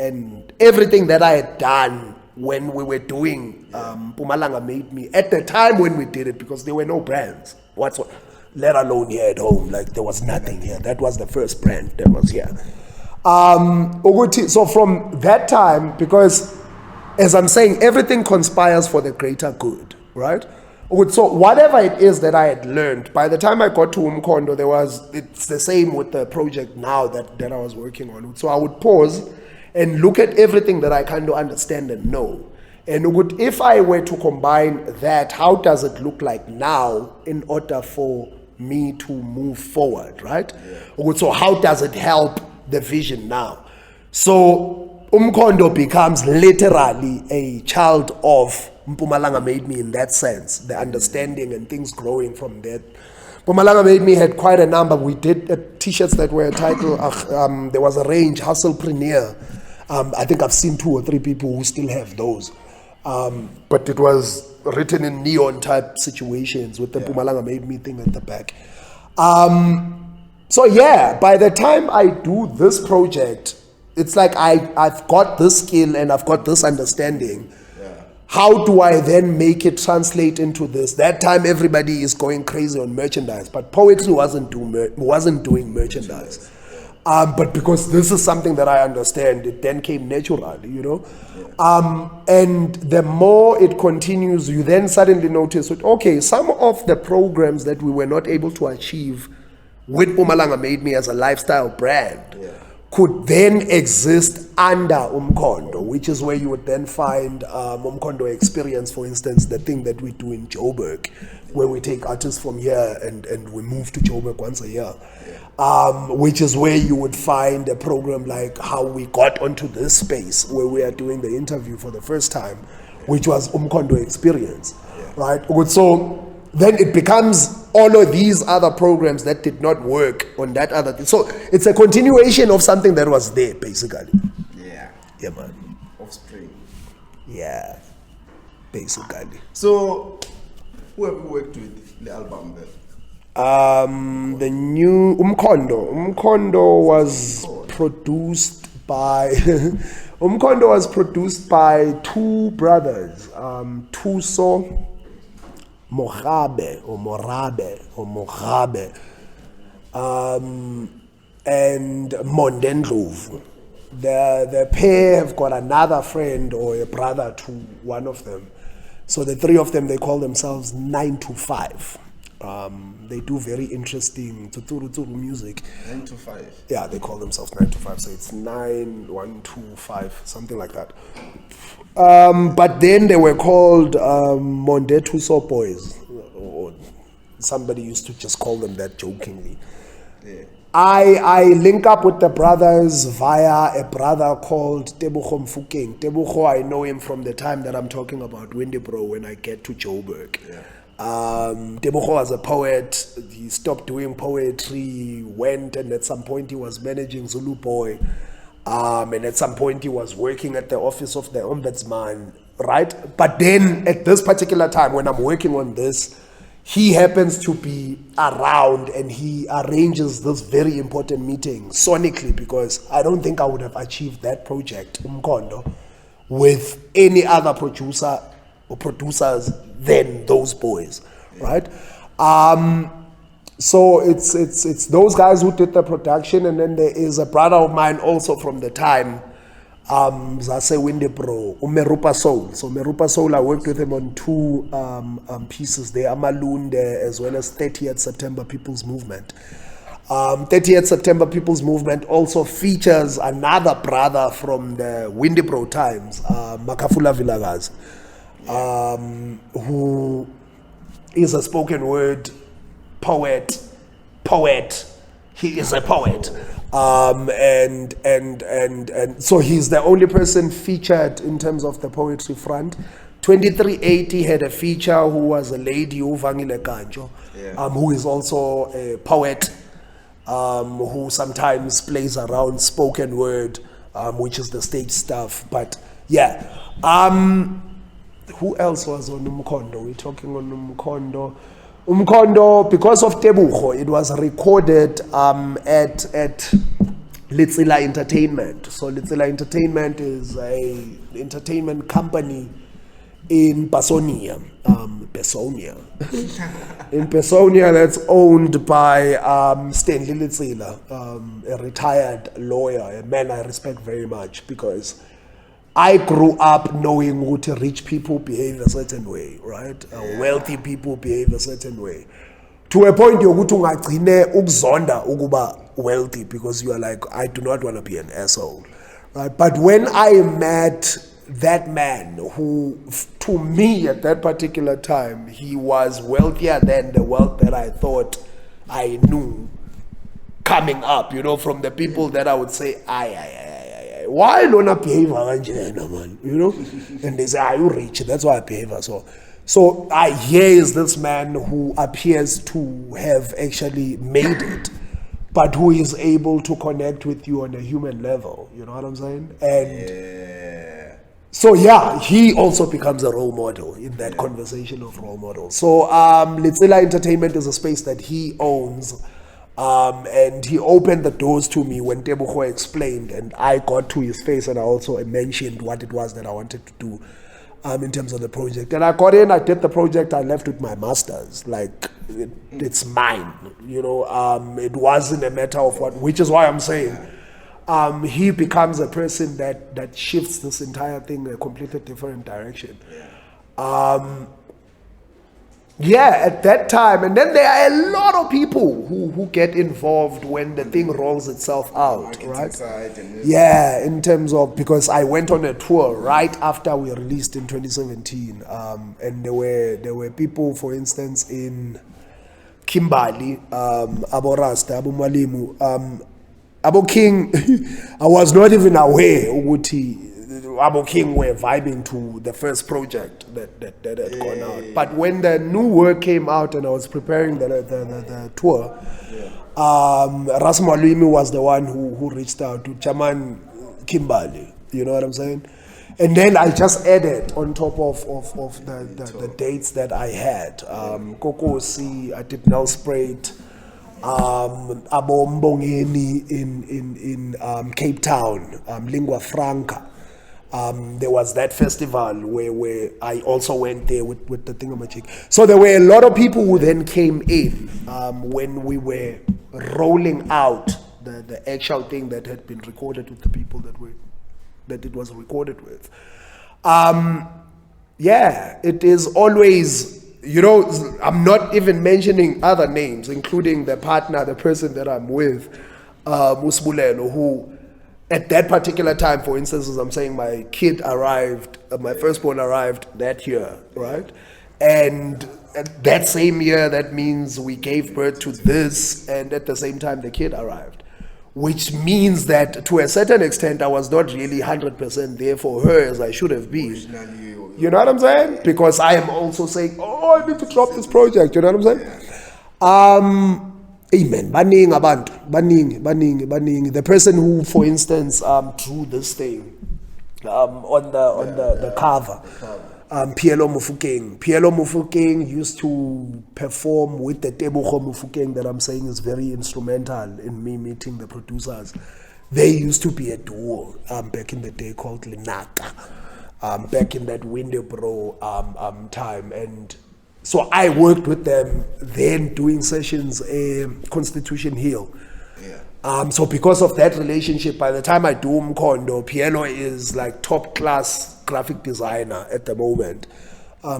everything that I had done when we were doing Mpumalanga Made Me, at the time when we did it, because there were no brands whatsoever, let alone here at home, like there was nothing here. That was the first brand that was here. So from that time, because as I'm saying, everything conspires for the greater good, right? So whatever it is that I had learned, by the time I got to Umkondo, it's the same with the project now that I was working on. So I would pause and look at everything that I kind of understand and know. And if I were to combine that, how does it look like now in order for me to move forward, right? So how does it help the vision now? So Umkondo becomes literally a child of Mpumalanga Made Me in that sense, the understanding and things growing from that. Mpumalanga Made Me had quite a number. We did t-shirts that were titled, there was a range, Hustlepreneur. I think I've seen 2 or 3 people who still have those. But it was written in neon type situations with the Mpumalanga Made Me thing at the back. So yeah, by the time I do this project, it's like I've got this skill and I've got this understanding. How do I then make it translate into this? That time everybody is going crazy on merchandise, but poetry wasn't doing merchandise. But because this is something that I understand, it then came naturally, you know. And the more it continues, you then suddenly notice that, okay, some of the programs that we were not able to achieve with Mpumalanga Made Me as a lifestyle brand could then exist under Umkondo, which is where you would then find Umkondo Experience, for instance, the thing that we do in Joburg, where we take artists from here and we move to Joburg once a year. Which is where you would find a program like how we got onto this space where we are doing the interview for the first time, which was Umkondo Experience, right? So then it becomes all of these other programs that did not work on that other thing. So it's a continuation of something that was there, basically. Yeah, man. Offspring. Yeah, basically. So who have you worked with? The album then. The new Umkhondo was produced by Umkhondo was produced by two brothers, Thuso Morabe and Mondendlovu. The pair have got another friend or a brother to one of them. So the three of them, they call themselves 9 to 5. They do very interesting tuturu music. 9 to 5. Yeah, they call themselves 9 to 5. So it's 9, 1, 2, 5, something like that. But then they were called Mondetuso Boys. Or somebody used to just call them that jokingly. Yeah. I link up with the brothers via a brother called Tebogo Mfukeng. Tebogo, I know him from the time that I'm talking about Windybro when I get to Joburg. Yeah. Tebogo was a poet. He stopped doing poetry, went, and at some point he was managing Zulu Boy. And at some point he was working at the office of the Ombudsman, right? But then at this particular time when I'm working on this, he happens to be around and he arranges this very important meeting sonically, because I don't think I would have achieved that project, Umkhondo, with any other producer or producers than those boys, right? So it's those guys who did the production, and then there is a brother of mine also from the time, Zase Windybro, Merupa Soul. So Merupa Soul, I worked with him on two pieces there, Amalunde as well as 30th September People's Movement. 30th September People's Movement also features another brother from the Windybro times, Makafula Vilagaz, who is a spoken word poet. He is a poet. And so he's the only person featured in terms of the poetry front. 2380 had a feature who was a lady, Uvangile Kanjo, who is also a poet, who sometimes plays around spoken word, which is the stage stuff. But yeah, who else was on Umkhondo? We're talking on Umkhondo. Umkhondo, because of Tebugo, it was recorded at Litsila Entertainment. So Litsila Entertainment is a entertainment company in Pasonia. In Pasonia, that's owned by Stanley Litsila, a retired lawyer, a man I respect very much, because I grew up knowing what rich people behave a certain way, right? Wealthy people behave a certain way. To a point, you're going to ukuzonda ukuba wealthy, because you are like, I do not want to be an asshole, right? But when I met that man, who, to me at that particular time, he was wealthier than the wealth that I thought I knew coming up, from the people that I would say, why don't I behave man? And they say, are you rich? That's why I behave so. So here is this man who appears to have actually made it, but who is able to connect with you on a human level. You know what I'm saying? And so he also becomes a role model in that conversation of role models. So Litsila Entertainment is a space that he owns. And he opened the doors to me when Tebugo explained, and I got to his face, and I also mentioned what it was that I wanted to do in terms of the project. And I got in, I did the project, I left with my masters. Like, it's mine, it wasn't a matter of which is why I'm saying he becomes a person that shifts this entire thing in a completely different direction. At that time, and then there are a lot of people who get involved when the thing rolls itself out, right? In terms of, because I went on a tour right after we released in 2017, and there were people, for instance, in Kimberley, Abo Rasta, Abo Malimu, Abo King. I was not even aware Uguti Abo King were vibing to the first project that had gone out. But when the new work came out and I was preparing the tour, Rasmalwimi was the one who reached out to Chaman Kimberley. You know what I'm saying? And then I just added on top of the dates that I had. Kokosi, I did Nelspruit, Bangani in Cape Town, Lingua Franca. There was that festival where I also went there with the thingamajig. So there were a lot of people who then came in when we were rolling out the actual thing that had been recorded with the people that it was recorded with. Yeah, it is always, I'm not even mentioning other names, including the partner, the person that I'm with, Usbulelo, who at that particular time, for instance, as I'm saying, my kid arrived, my firstborn arrived that year, right? And that same year, that means we gave birth to this, and at the same time, the kid arrived. Which means that to a certain extent, I was not really 100% there for her as I should have been. You know what I'm saying? Because I am also saying, I need to drop this project. You know what I'm saying? Amen. Baning. The person who, for instance, drew this thing on the cover. Pielo Mufukeng. Pielo Mufukeng used to perform with the Tebogo Mufukeng that I'm saying is very instrumental in me meeting the producers. They used to be a duo back in the day called Linaka, back in that Window Bro time. And so I worked with them then doing sessions in Constitution Hill. So because of that relationship, by the time I do Mkondo, Pielo is like top class graphic designer at the moment.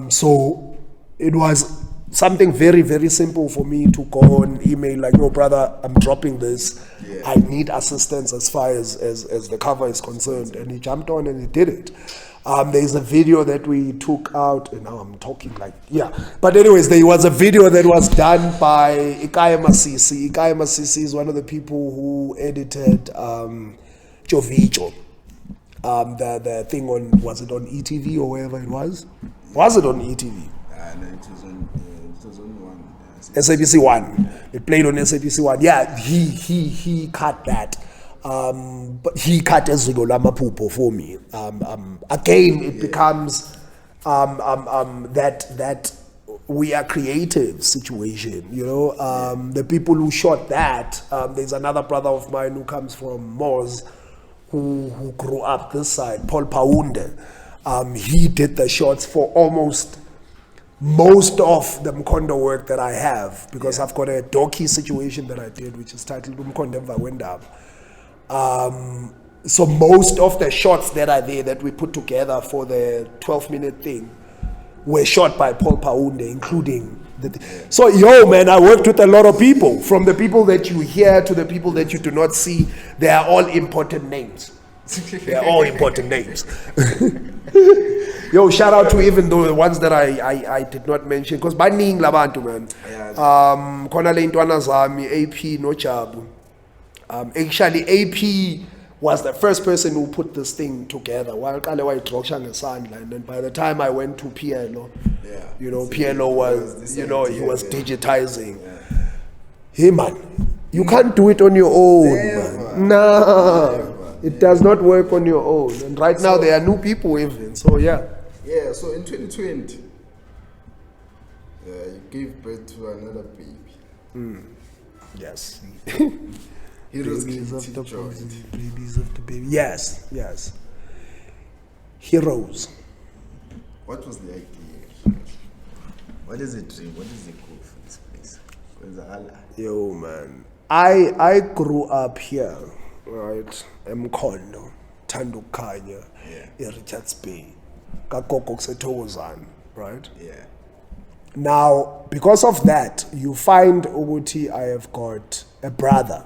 So it was something very, very simple for me to go on email like, no, brother, I'm dropping this. I need assistance as far as the cover is concerned. And he jumped on and he did it. There's a video that we took out, and now I'm talking like, But anyways, there was a video that was done by Ikaya Masisi. Ikaya Masisi is one of the people who edited Jovijo. The thing on, was it on ETV or wherever it was? Was it on ETV? No, it was on one. SABC One. It played on SABC One. Yeah, he cut that. But he cut Ezilo Lamapupo for me. Again, it becomes that we are creative situation, The people who shot that, there's another brother of mine who comes from Moz, who grew up this side, Paul Paunde. He did the shots for almost most of the Mkondo work that I have, because I've got a docu situation that I did, which is titled Mkondo Mvawendaba. So most of the shots that are there that we put together for the 12-minute thing were shot by Paul Paunde, including so man, I worked with a lot of people, from the people that you hear to the people that you do not see. They are all important names. They are all important names. Shout out to even the ones that I did not mention, because baning labantu, man. Khona le ntwana zami AP no Jabu. Actually, AP was the first person who put this thing together. And then by the time I went to PLO, PLO was, he was digitizing. Hey man, you can't do it on your own, man. Nah, it does not work on your own. And right now there are new people even. So Yeah, so in 2020, you gave birth to another baby. Yes. Babies of the baby. Yes. Heroes. What was the idea? What is the dream? What is the goal for this place? Yo, man. I grew up here, right? Mkondo, Tandukanya, Richards Bay, Kakoko Setozan, right? Yeah. Now, because of that, you find Uguti, I have got a brother.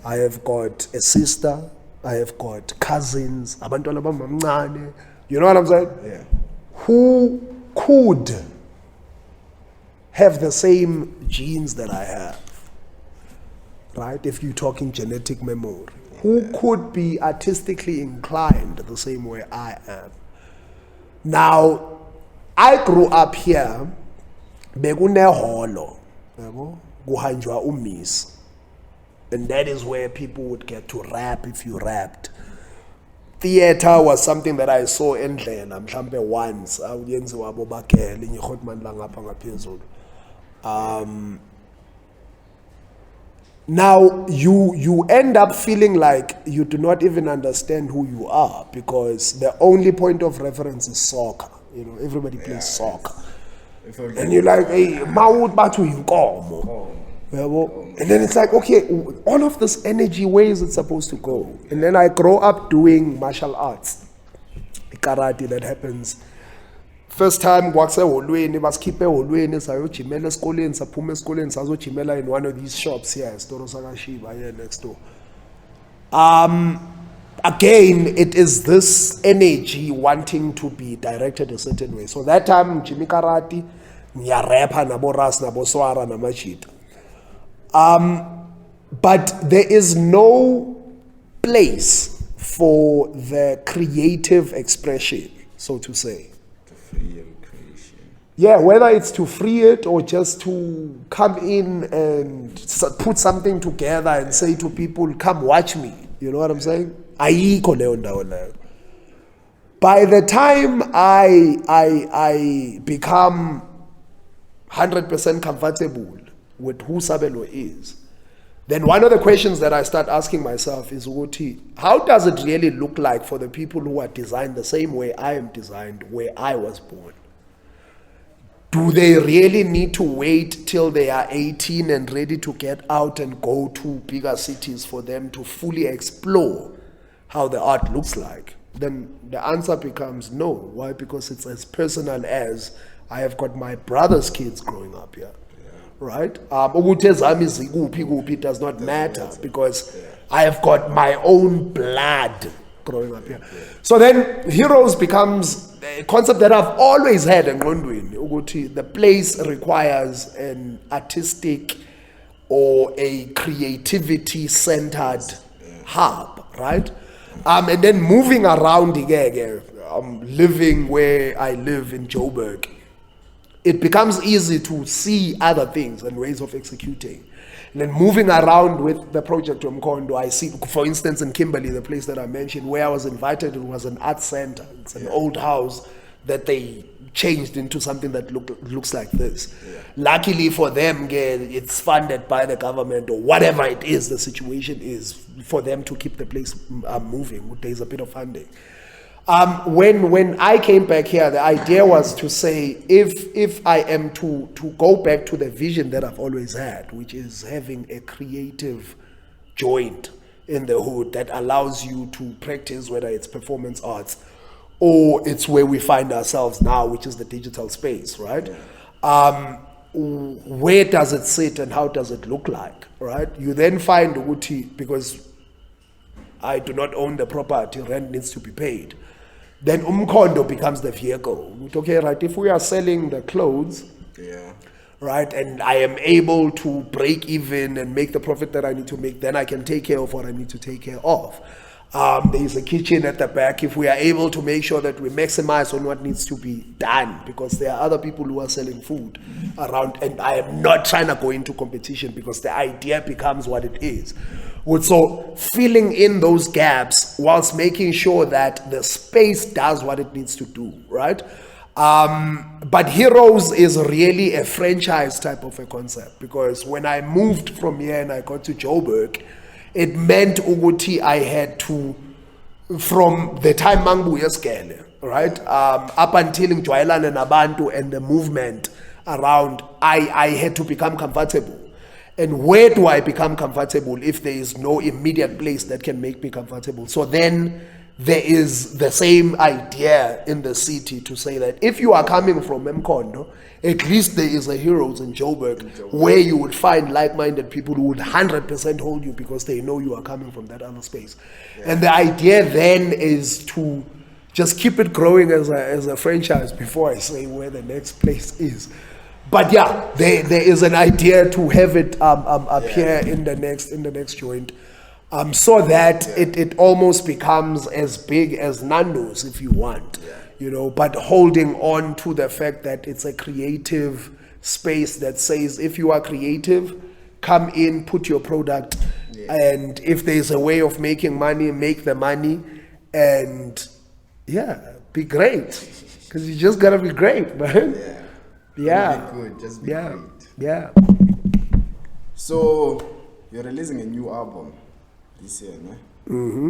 I have got a sister, I have got cousins, you know what I'm saying? Yeah. Who could have the same genes that I have, right? If you're talking genetic memory. Who could be artistically inclined the same way I am? Now, I grew up here, bekuneholo, kuhanjwa umis. And that is where people would get to rap if you rapped. theater was something that I saw endlela mhlambe once awuyenziwa abobagele ngihotman la ngapha ngaphezulu. Now you end up feeling like you do not even understand who you are because the only point of reference is soccer. You know, everybody plays soccer. And you're like, hey, mawut bathu yinkomo. And then it's like, okay, all of this energy, where is it supposed to go? And then I grow up doing martial arts, karate that happens. First time, basikhiphe eholweni sayojimela esikoleni saphuma esikoleni sajimela in one of these shops here, Storo Sakashiba here next door. Again, it is this energy wanting to be directed a certain way. So that time, Jimmy Karate, niyarapha nabo ras nabo swara namachita. But there is no place for the creative expression, so to say. To free your creation. Yeah, whether it's to free it or just to come in and put something together and say to people, come watch me. You know what I'm saying? Ayikho leyo ndawo leyo. By the time I become 100% comfortable with who Sabelo is, then one of the questions that I start asking myself is, how does it really look like for the people who are designed the same way I am designed, where I was born? Do they really need to wait till they are 18 and ready to get out and go to bigger cities for them to fully explore how the art looks like? Then the answer becomes no. Why? Because it's as personal as I have got my brother's kids growing up here. Right? It does not matter because I have got my own blood growing up here. So then heroes becomes a concept that I've always had in Ngondweni. The place requires an artistic or a creativity centered hub, right? And then moving around again, living where I live in Joburg, it becomes easy to see other things and ways of executing. And then moving around with the project Mkondo, I see, for instance, in Kimberley, the place that I mentioned, where I was invited, it was an art center. It's an old house that they changed into something that looks like this. Luckily for them, it's funded by the government or whatever it is the situation is for them to keep the place moving. There's a bit of funding. When I came back here, the idea was to say, if I am to go back to the vision that I've always had, which is having a creative joint in the hood that allows you to practice, whether it's performance arts or it's where we find ourselves now, which is the digital space, right? Where does it sit and how does it look like, right? You then find Uguti, because I do not own the property, rent needs to be paid. Then Umkondo becomes the vehicle. Okay, right, if we are selling the clothes, right, and I am able to break even and make the profit that I need to make, then I can take care of what I need to take care of. There is a kitchen at the back. If we are able to make sure that we maximize on what needs to be done, because there are other people who are selling food around, and I am not trying to go into competition because the idea becomes what it is. So filling in those gaps whilst making sure that the space does what it needs to do, right? But Heroes is really a franchise type of a concept, because when I moved from here and I got to Joburg, it meant Uguti I had to, from the time Mangubuya scale, right? Up until Njwayelana Nabantu and the movement around, I had to become comfortable. And where do I become comfortable if there is no immediate place that can make me comfortable? So then there is the same idea in the city to say that if you are coming from Mkondo, at least there is a Heroes in Joburg where you would find like-minded people who would 100% hold you because they know you are coming from that other space. And the idea then is to just keep it growing as a franchise before I say where the next place is. But yeah, there is an idea to have it appear in the next joint, so that it almost becomes as big as Nando's if you want, you know. But holding on to the fact that it's a creative space that says, if you are creative, come in, put your product, and if there's a way of making money, make the money. and yeah, be great. Because you just gotta be great, man. Yeah. Be good, just be Yeah. great. Yeah. So you're releasing a new album this year, no? Mm-hmm.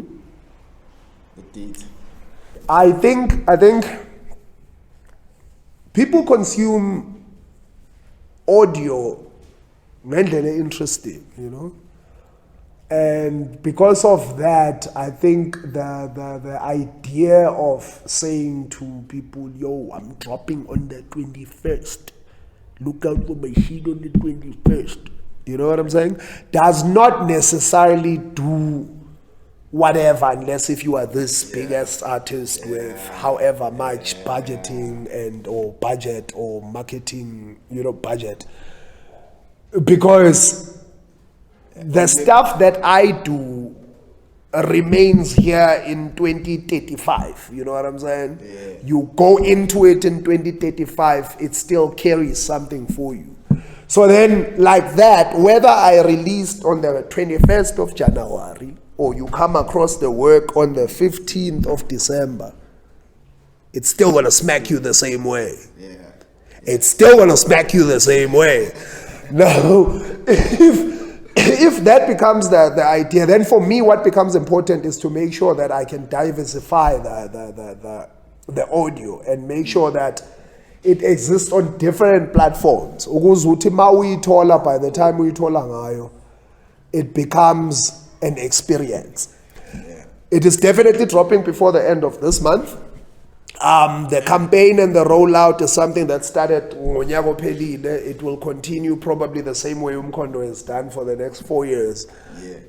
The date. I think people consume audio ngendlela interesting, you know. And because of that, I think the idea of saying to people, yo, I'm dropping on the 21st, look out for my shit on the 21st, you know what I'm saying, does not necessarily do whatever, unless if you are this biggest artist with however much budgeting and or budget or marketing, you know, budget. Because the stuff that I do remains here in 2035. You know what I'm saying? Yeah. You go into it in 2035, it still carries something for you. So then, like that, whether I released on the 21st of January or you come across the work on the 15th of December, it's still gonna smack you the same way. Yeah. It's still gonna smack you the same way. Now, if that becomes the idea, then for me what becomes important is to make sure that I can diversify the audio and make sure that it exists on different platforms. Ukuze uthi ma uyithola, by the time uyithola ngayo, it becomes an experience. Yeah. It is definitely dropping before the end of this month. The campaign and the rollout is something that started ngonyaka ophelile. It will continue probably the same way Umkhondo has done for the next 4 years,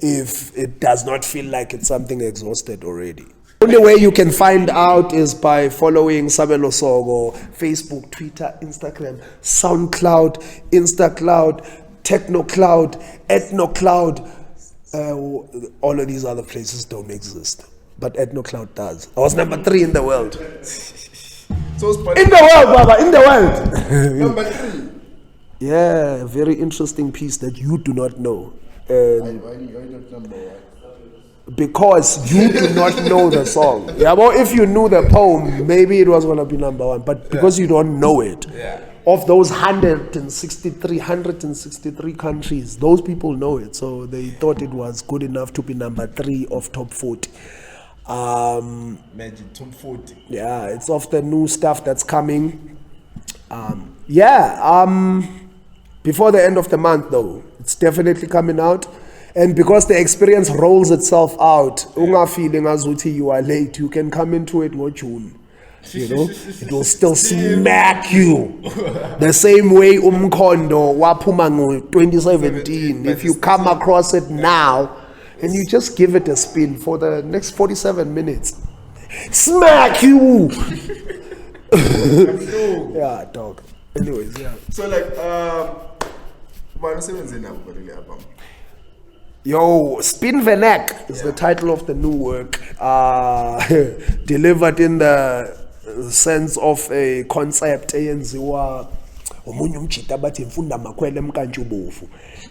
if it does not feel like it's something exhausted already. The only way you can find out is by following Sabelo Soko, Facebook, Twitter, Instagram, SoundCloud, InstaCloud, TechnoCloud, EthnoCloud. All of these other places don't exist, but EthnoCloud does. I was number 3 in the world. So In the world, Baba, in the world. number 3. Yeah, a very interesting piece that you do not know. Why not number 1? Because you do not know the song. Yeah, well, if you knew the poem, maybe it was going to be number 1. But because you don't know it, of those 163 countries, those people know it. So they thought it was good enough to be number 3 of top 40. Magic top 40. Yeah, it's of the new stuff that's coming. Before the end of the month, though, it's definitely coming out. And because the experience rolls itself out, unga feeling as uthi you are late, you can come into it in June. You know, it will still smack you the same way Umkhondo waphuma ngo 2017. If you come across it now and you just give it a spin for the next 47 minutes, smack you. Yeah, dog. Anyways, yeah. So like, what is the album? Yo, Spin Venek is the title of the new work, delivered in the sense of a concept eyenziwa omunye umjita bathi mfunda makhwele emkantshubofu.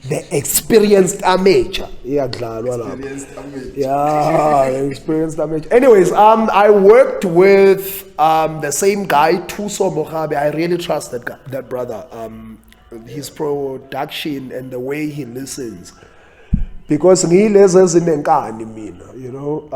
The experienced amateur iyadlalwa lapho. Yeah, the experienced amateur. Anyways, I worked with the same guy, Thuso Mogabe. I really trust that brother. His production and the way he listens. Because ngilezi ezinenkani mina, you know,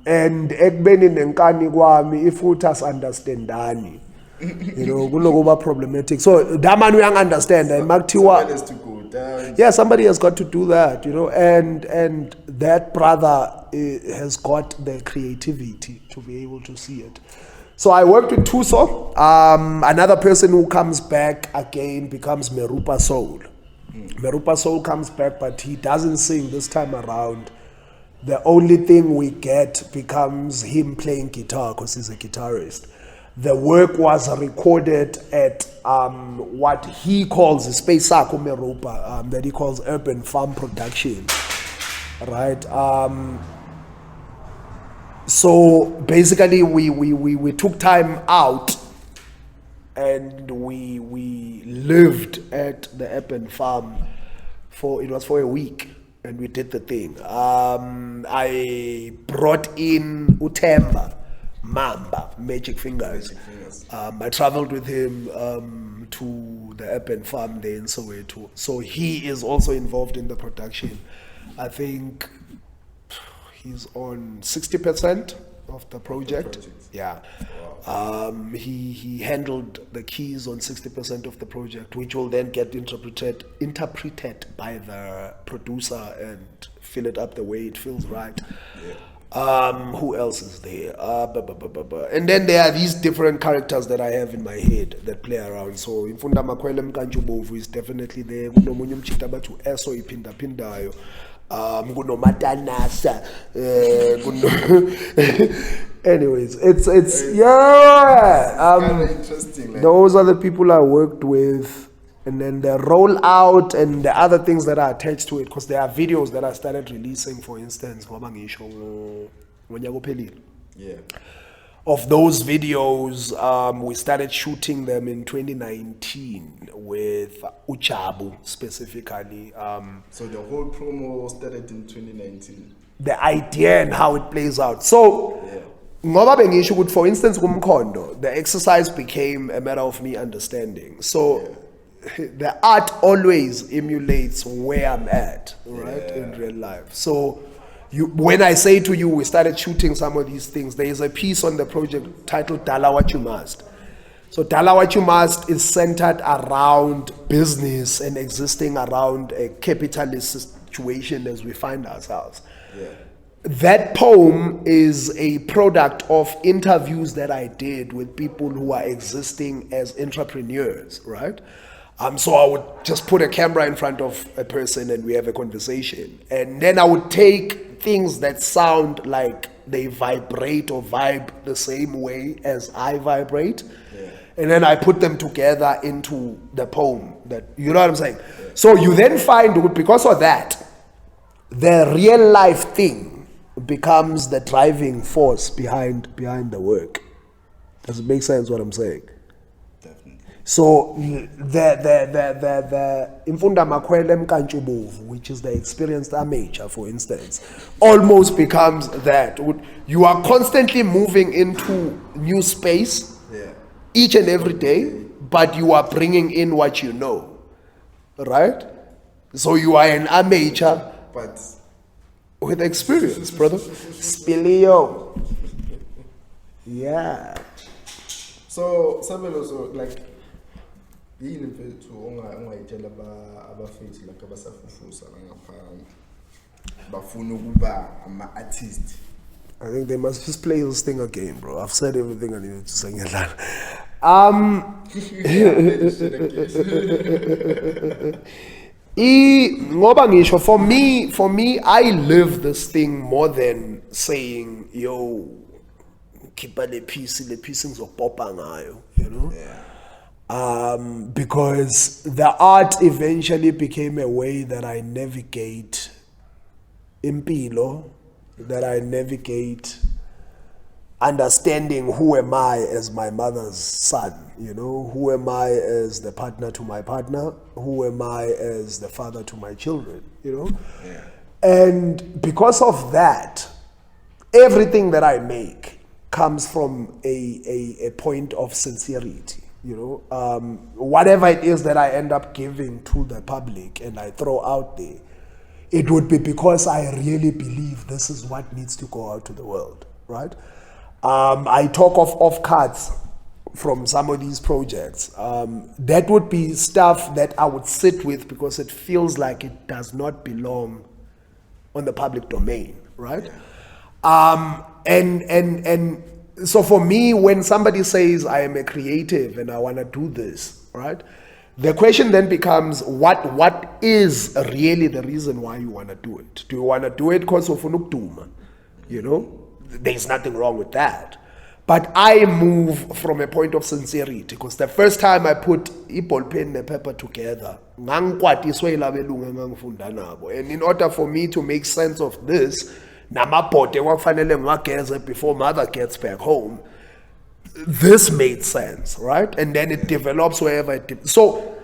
and ekubeni nenkani kwami if uthi understandani, you know, kunokuba problematic. So that man we understand and makuthiwa Somebody has to go down. Yeah, somebody has got to do that, you know, and that brother has got the creativity to be able to see it. So I worked with Thuso. Another person who comes back again becomes Merupa Soul. Merupa Soul comes back, but he doesn't sing this time around. The only thing we get becomes him playing guitar because he's a guitarist. The work was recorded at what he calls Space Sako Merupa, that he calls Urban Farm Production, right? So basically, we took time out. And we lived at the Urban Farm for a week. and we did the thing. I brought in Utemba Mamba, Magic Fingers. I traveled with him to the urban farm there in Soweto. So he is also involved in the production. I think he's on 60% of the project. Yeah. He handled the keys on 60% of the project, which will then get interpreted by the producer and fill it up the way it feels right. Who else is there? And then there are these different characters that I have in my head that play around. So Imfunda Makwele Mkanchubovu is definitely there. Kunomunye umchita bathu eso ipinda pindayo. Kunomatanasa. Anyways, it's kind of interesting. Like, those are the people I worked with. And then the rollout and the other things that are attached to it, because there are videos that I started releasing, for instance, yeah. Of those videos, we started shooting them in 2019 with Uchabu specifically. So the whole promo started in 2019. The idea and how it plays out. So, ngoba bengisho ukuthi, for instance, kumkhondo, the exercise became a matter of me understanding. So, the art always emulates where I'm at, right, in real life. So, when I say to you, we started shooting some of these things, there is a piece on the project titled Dala What You Must. So, Dala What You Must is centered around business and existing around a capitalist situation as we find ourselves. That poem is a product of interviews that I did with people who are existing as entrepreneurs, right? So I would just put a camera in front of a person and we have a conversation. And then I would take things that sound like they vibrate or vibe the same way as I vibrate. And then I put them together into the poem. That, you know what I'm saying? So you then find, because of that, the real life thing becomes the driving force behind the work. Does it make sense what I'm saying? So the Imfunda Makwele Mkanchubovu, which is the experienced amateur, for instance, almost becomes that. You are constantly moving into new space each and every day, but you are bringing in what you know, right? So you are an amateur, but with experience, brother. Spilio. Yeah. So Sabelo, so like, yini mfethu ongayitshela abafethu like abasafufusa ngapha bafuna ukuba ama-artist? I think they must just play this thing again, bro. I've said everything I needed to say. Ngoba ngisho, for me, I live this thing more than saying, yo, keep le piece ngizopopa ngayo, you know? Because the art eventually became a way that I navigate impilo, that I navigate understanding who am I as my mother's son, you know, who am I as the partner to my partner, who am I as the father to my children, you know. And because of that, everything that I make comes from a point of sincerity. You know, whatever it is that I end up giving to the public and I throw out there, it would be because I really believe this is what needs to go out to the world, right? I talk of cuts from some of these projects. That would be stuff that I would sit with because it feels like it does not belong on the public domain, right? And so for me, when somebody says I am a creative and I want to do this, right? The question then becomes, what is really the reason why you want to do it? Do you want to do it because of unukduma? You know, there's nothing wrong with that. But I move from a point of sincerity because the first time I put ball pen and paper together, and in order for me to make sense of this, before mother gets back home, this made sense, right? And then it develops wherever it so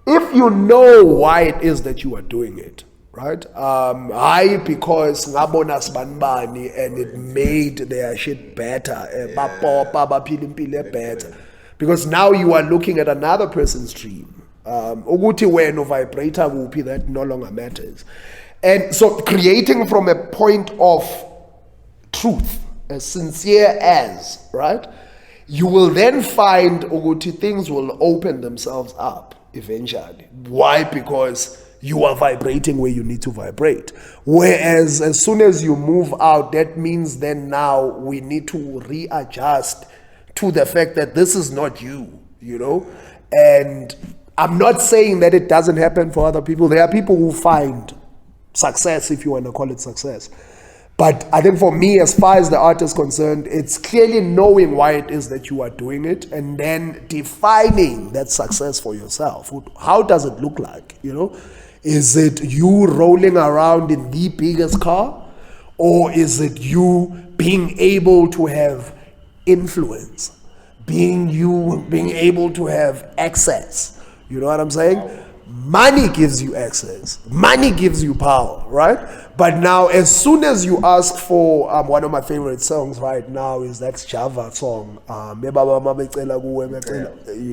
if you know why it is that you are doing it, right? High because ngabona sibanibani and it made their shit better. Bapopa, baphila impilo better. Because now you are looking at another person's dream. Ukuthi wena vibrator kuphi, that no longer matters. And so creating from a point of truth, as sincere as, right? You will then find ukuthi things will open themselves up eventually. Why? Because you are vibrating where you need to vibrate. Whereas as soon as you move out, that means then now we need to readjust to the fact that this is not you, you know? And I'm not saying that it doesn't happen for other people. There are people who find success, if you want to call it success. But I think for me, as far as the art is concerned, it's clearly knowing why it is that you are doing it and then defining that success for yourself. How does it look like, you know? Is it you rolling around in the biggest car? Or is it you being able to have influence? Being able to have access? You know what I'm saying? Money gives you access. Money gives you power, right? But now, as soon as you ask for one of my favorite songs right now is that Java song. You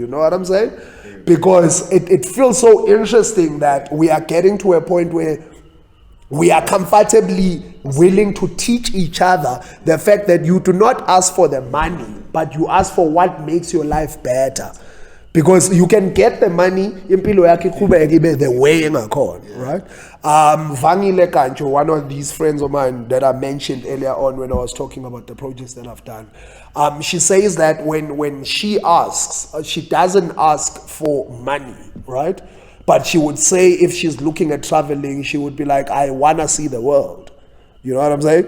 know what I'm saying? Because it feels so interesting that we are getting to a point where we are comfortably willing to teach each other the fact that you do not ask for the money, but you ask for what makes your life better. Because you can get the money, impilo yakhe iqhubeke ibe the way engakhona, right? Vangile Kancho, one of these friends of mine that I mentioned earlier on when I was talking about the projects that I've done, she says that when she asks, she doesn't ask for money, right? But she would say if she's looking at traveling, she would be like, I want to see the world. You know what I'm saying?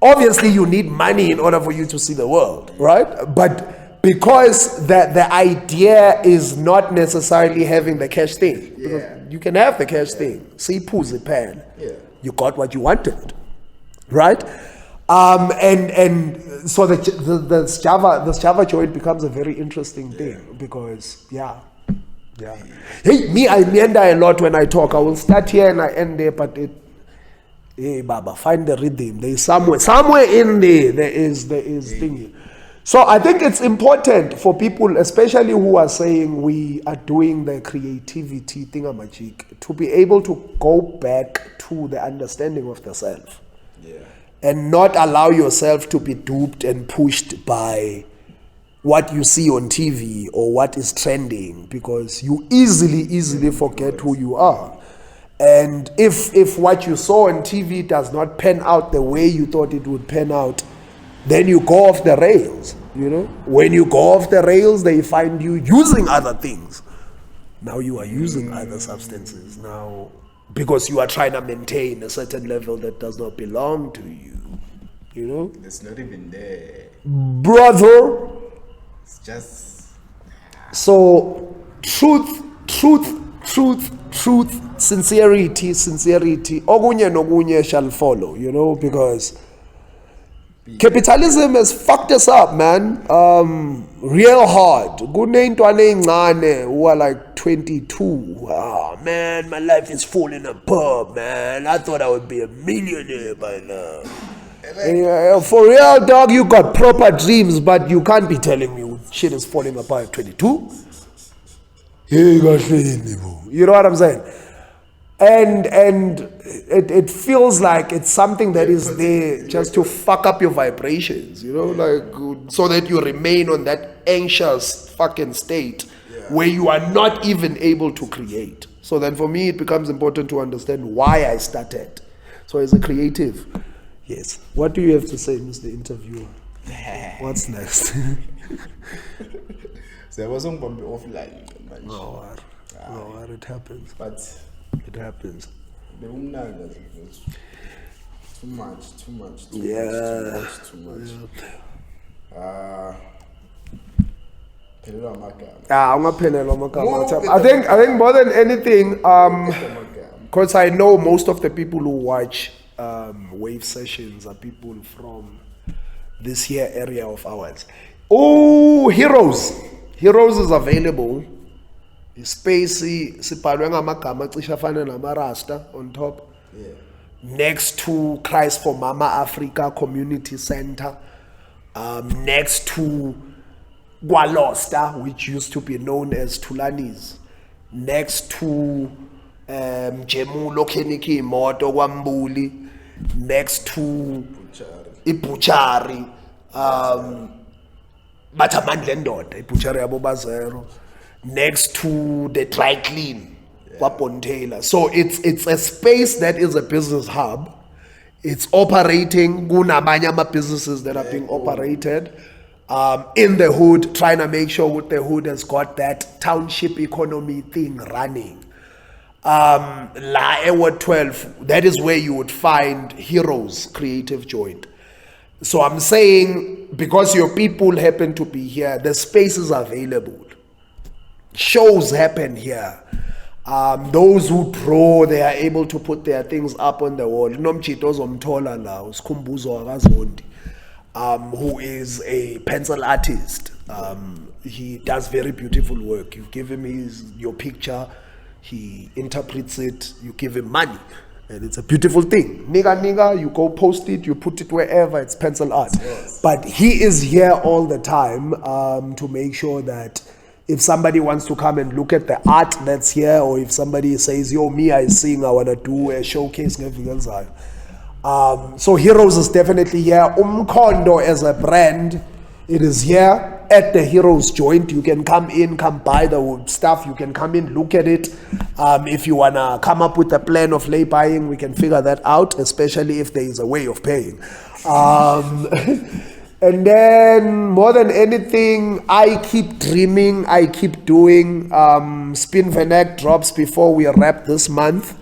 Obviously, you need money in order for you to see the world, right? But because the idea is not necessarily having the cash thing. You can have the cash thing. See, pussy pan. You got what you wanted, right? And so this Java joint becomes a very interesting thing because Hey, me, I meander a lot when I talk. I will start here and I end there, but hey, Baba, find the rhythm. There is somewhere in there is thingy. So I think it's important for people, especially who are saying we are doing the creativity thingamajig, to be able to go back to the understanding of the self. And not allow yourself to be duped and pushed by what you see on TV or what is trending, because you easily forget who you are. And if what you saw on TV does not pan out the way you thought it would pan out, then you go off the rails, you know. When you go off the rails, they find you using other things. Now you are using other substances now because you are trying to maintain a certain level that does not belong to you, you know. It's not even there, brother. It's just so truth, sincerity. Ogunye nogunye shall follow, you know, because capitalism has fucked us up, man. Real hard. Kuneyintwana ezincane who are like 22. Ah, man, my life is falling apart, man. I thought I would be a millionaire by now. For real, dog, you got proper dreams, but you can't be telling me shit is falling apart at 22. You know what I'm saying? And it feels like it's something that is there just to fuck up your vibrations, you know, like so that you remain on that anxious fucking state where you are not even able to create. So then for me, it becomes important to understand why I started. So as a creative, yes. What do you have to say, Mr. Interviewer? What's next? So I wasn't going to be offline. No, it happens. But it happens. The woman too much. Too much. I think more than anything, because I know most of the people who watch Wave Sessions are people from this here area of ours. Oh, Heroes is available. Space sibhalwe ngamagama acishe afana namarasta on top. Yeah. Next to Christ for Mama Africa Community Center. Next to Gwalosta, which used to be known as Tulanis. Next to Jemulo Keniki Moto Wambuli. Next to Ibuchari. Batamandlendot, Ibuchari Abobazero. Next to the dry clean, Taylor. So it's a space that is a business hub. It's operating. Gunamanyama businesses that are being operated in the hood, trying to make sure the hood has got that township economy thing running. La Ewa 12, that is where you would find Heroes Creative Joint. So I'm saying, because your people happen to be here, the space is available. Shows happen here. Those who draw, they are able to put their things up on the wall. Who is a pencil artist. He does very beautiful work. You give him your picture, he interprets it, you give him money. And it's a beautiful thing. Nigga, you go post it, you put it wherever, it's pencil art. Yes. But he is here all the time to make sure that if somebody wants to come and look at the art that's here, or if somebody says, yo, me, I sing, I want to do a showcase, so Heroes is definitely here. Umkhondo as a brand, it is here at the Heroes joint. You can come in, come buy the stuff. You can come in, look at it. If you want to come up with a plan of lay buying, we can figure that out, especially if there is a way of paying. And then, more than anything, I keep dreaming, I keep doing. Spin Venek drops before we wrap this month.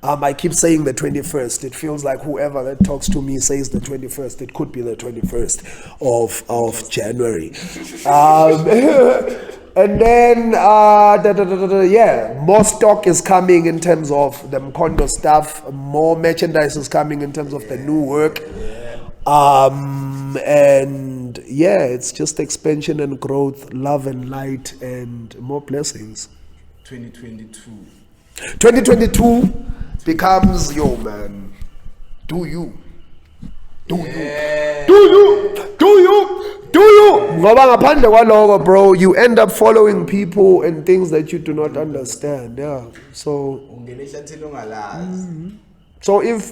I keep saying the 21st. It feels like whoever that talks to me says the 21st. It could be the 21st of January. And then, more stock is coming in terms of the Mkondo stuff. More merchandise is coming in terms of the new work. And it's just expansion and growth, love and light, and more blessings. 2022 becomes, yo man, do you ngoba ngaphandle kwaloko, bro, you end up following people and things that you do not understand. So So if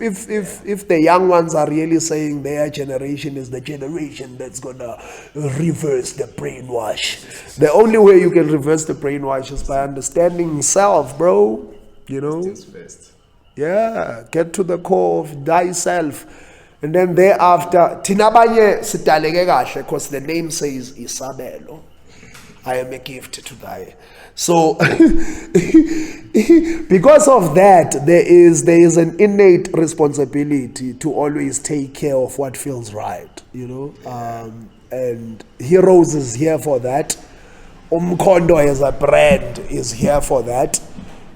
the young ones are really saying their generation is the generation that's gonna reverse the brainwash, the only way you can reverse the brainwash is by understanding self, bro. You know? Yeah, get to the core of thyself. And then thereafter, tinabanye sitaleke kahle, because the name says Sabelo. I am a gift to thy. So because of that, there is an innate responsibility to always take care of what feels right, you know. And Heroes is here for that. Umkhondo as a brand is here for that.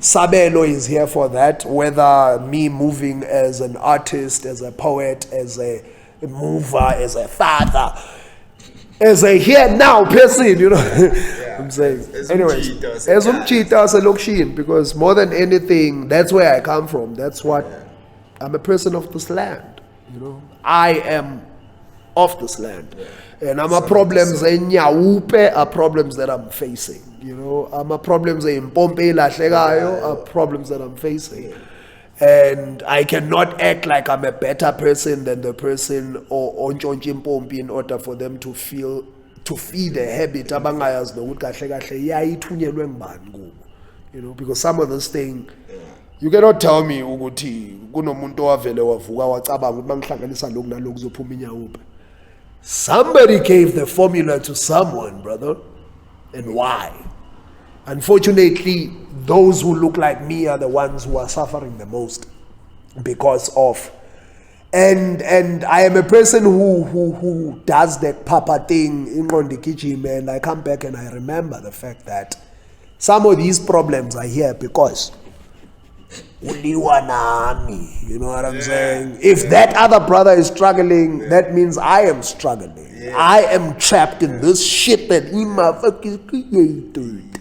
Sabelo is here for that. Whether me moving as an artist, as a poet, as a mover, as a father, as a here now person, you know. I'm saying. Anyways, as umchita selokishin, because more than anything, that's where I come from. That's what I'm a person of this land. You know, I am of this land, and I'm a problems in Nyaupe are problems that I'm facing. You know, I'm a problems in Pompe Lashegayo are problems that I'm facing. And I cannot act like I'm a better person than the person or Pompi in order for them to feed a habit. You know, because some of this thing, you cannot tell me somebody gave the formula to someone, brother. And why? Unfortunately, those who look like me are the ones who are suffering the most because of. And I am a person who does the papa thing in the kitchen, and I come back and I remember the fact that some of these problems are here because you know what I'm saying? If that other brother is struggling, that means I am struggling. I am trapped in this shit that he motherfuckers created.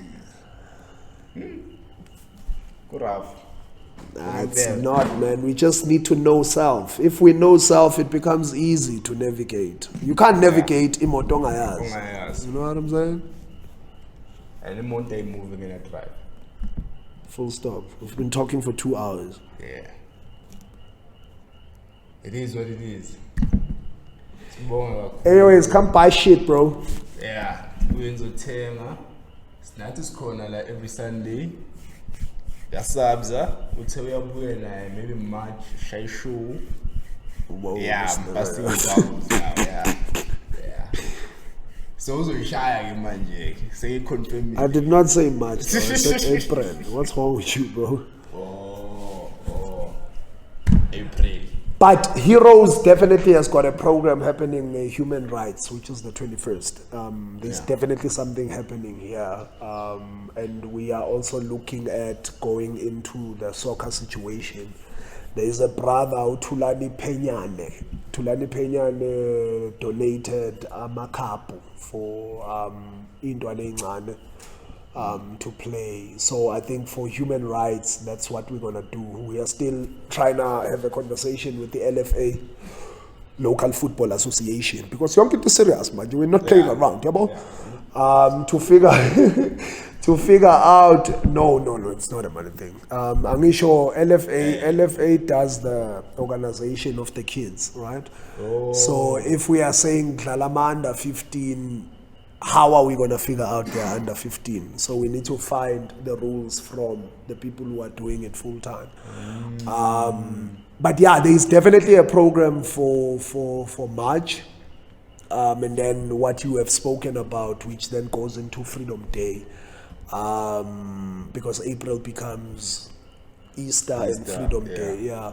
Good rough. It's not, man. We just need to know self. If we know self, it becomes easy to navigate. You can't navigate imoto ongayazi. You know what I'm saying? And the more they moving in a drive. Full stop. We've been talking for 2 hours. Yeah. It is what it is. Anyways, come buy shit, bro. Yeah. We're in the Tenga. Snatus corner like every Sunday. Yasabza. We'll tell you maybe March, Shy Show. Whoa, Yeah, I'm busting with albums now. Yeah. Yeah. So also shy again, man. Say confirm me. I did not say much, bro. I said April. What's wrong with you, bro? Oh. April. But Heroes definitely has got a program happening in human rights, which is the 21st. There's definitely something happening here. And we are also looking at going into the soccer situation. There is a brother, Tulani Penyane. Tulani Penyane donated Makapu for Indwane Ngane to play. So I think for human rights, that's what we're going to do. We are still trying to have a conversation with the LFA, Local Football Association, because you're getting serious, man. We're not playing around, to figure out, no, it's not a money thing. I'm sure LFA does the organization of the kids, right? So if we are saying Dlamini under 15, how are we going to figure out they're under 15? So we need to find the rules from the people who are doing it full time. But yeah, there is definitely a program for March. And then what you have spoken about, which then goes into Freedom Day. Because April becomes Easter and Freedom Day, yeah.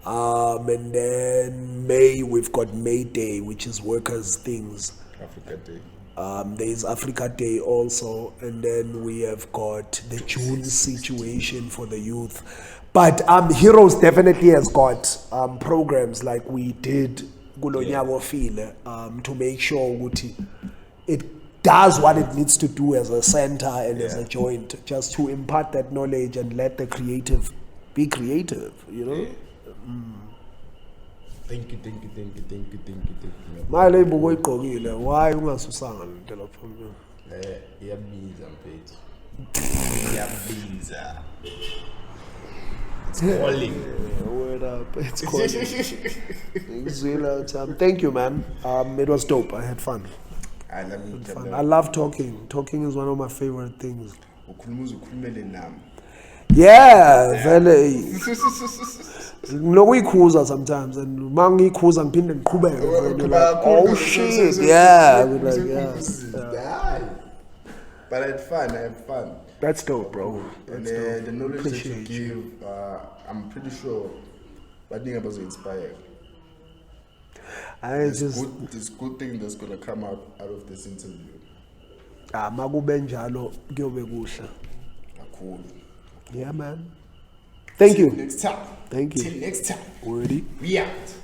And then May, we've got May Day, which is workers' things. Africa Day. There is Africa Day also, and then we have got the June situation for the youth. But Heroes definitely has got programs like we did Gulonyago File to make sure it does what it needs to do as a center and as a joint, just to impart that knowledge and let the creative be creative, you know? Thank you. Mali buko igqokile, why ungasusanga lento lapha? Iyabiza mfethu. Iyabiza. It's calling. Word up, it's calling. Thank you, man. It was dope. I had fun. I love talking. Talking is one of my favorite things. Yeah, very. Ngikhuza sometimes, and mangikhuza ngiphinde ngiqhubeke. Oh shit, yeah. But I had fun. That's dope, bro. And the knowledge that you give, I'm pretty sure that thing was inspired. This good thing that's gonna come out of this interview. Makube njalo kuyobe kuhle. Cool. Yeah, man. Thank you. Next time. Thank you. Till next time. Wordy. We out.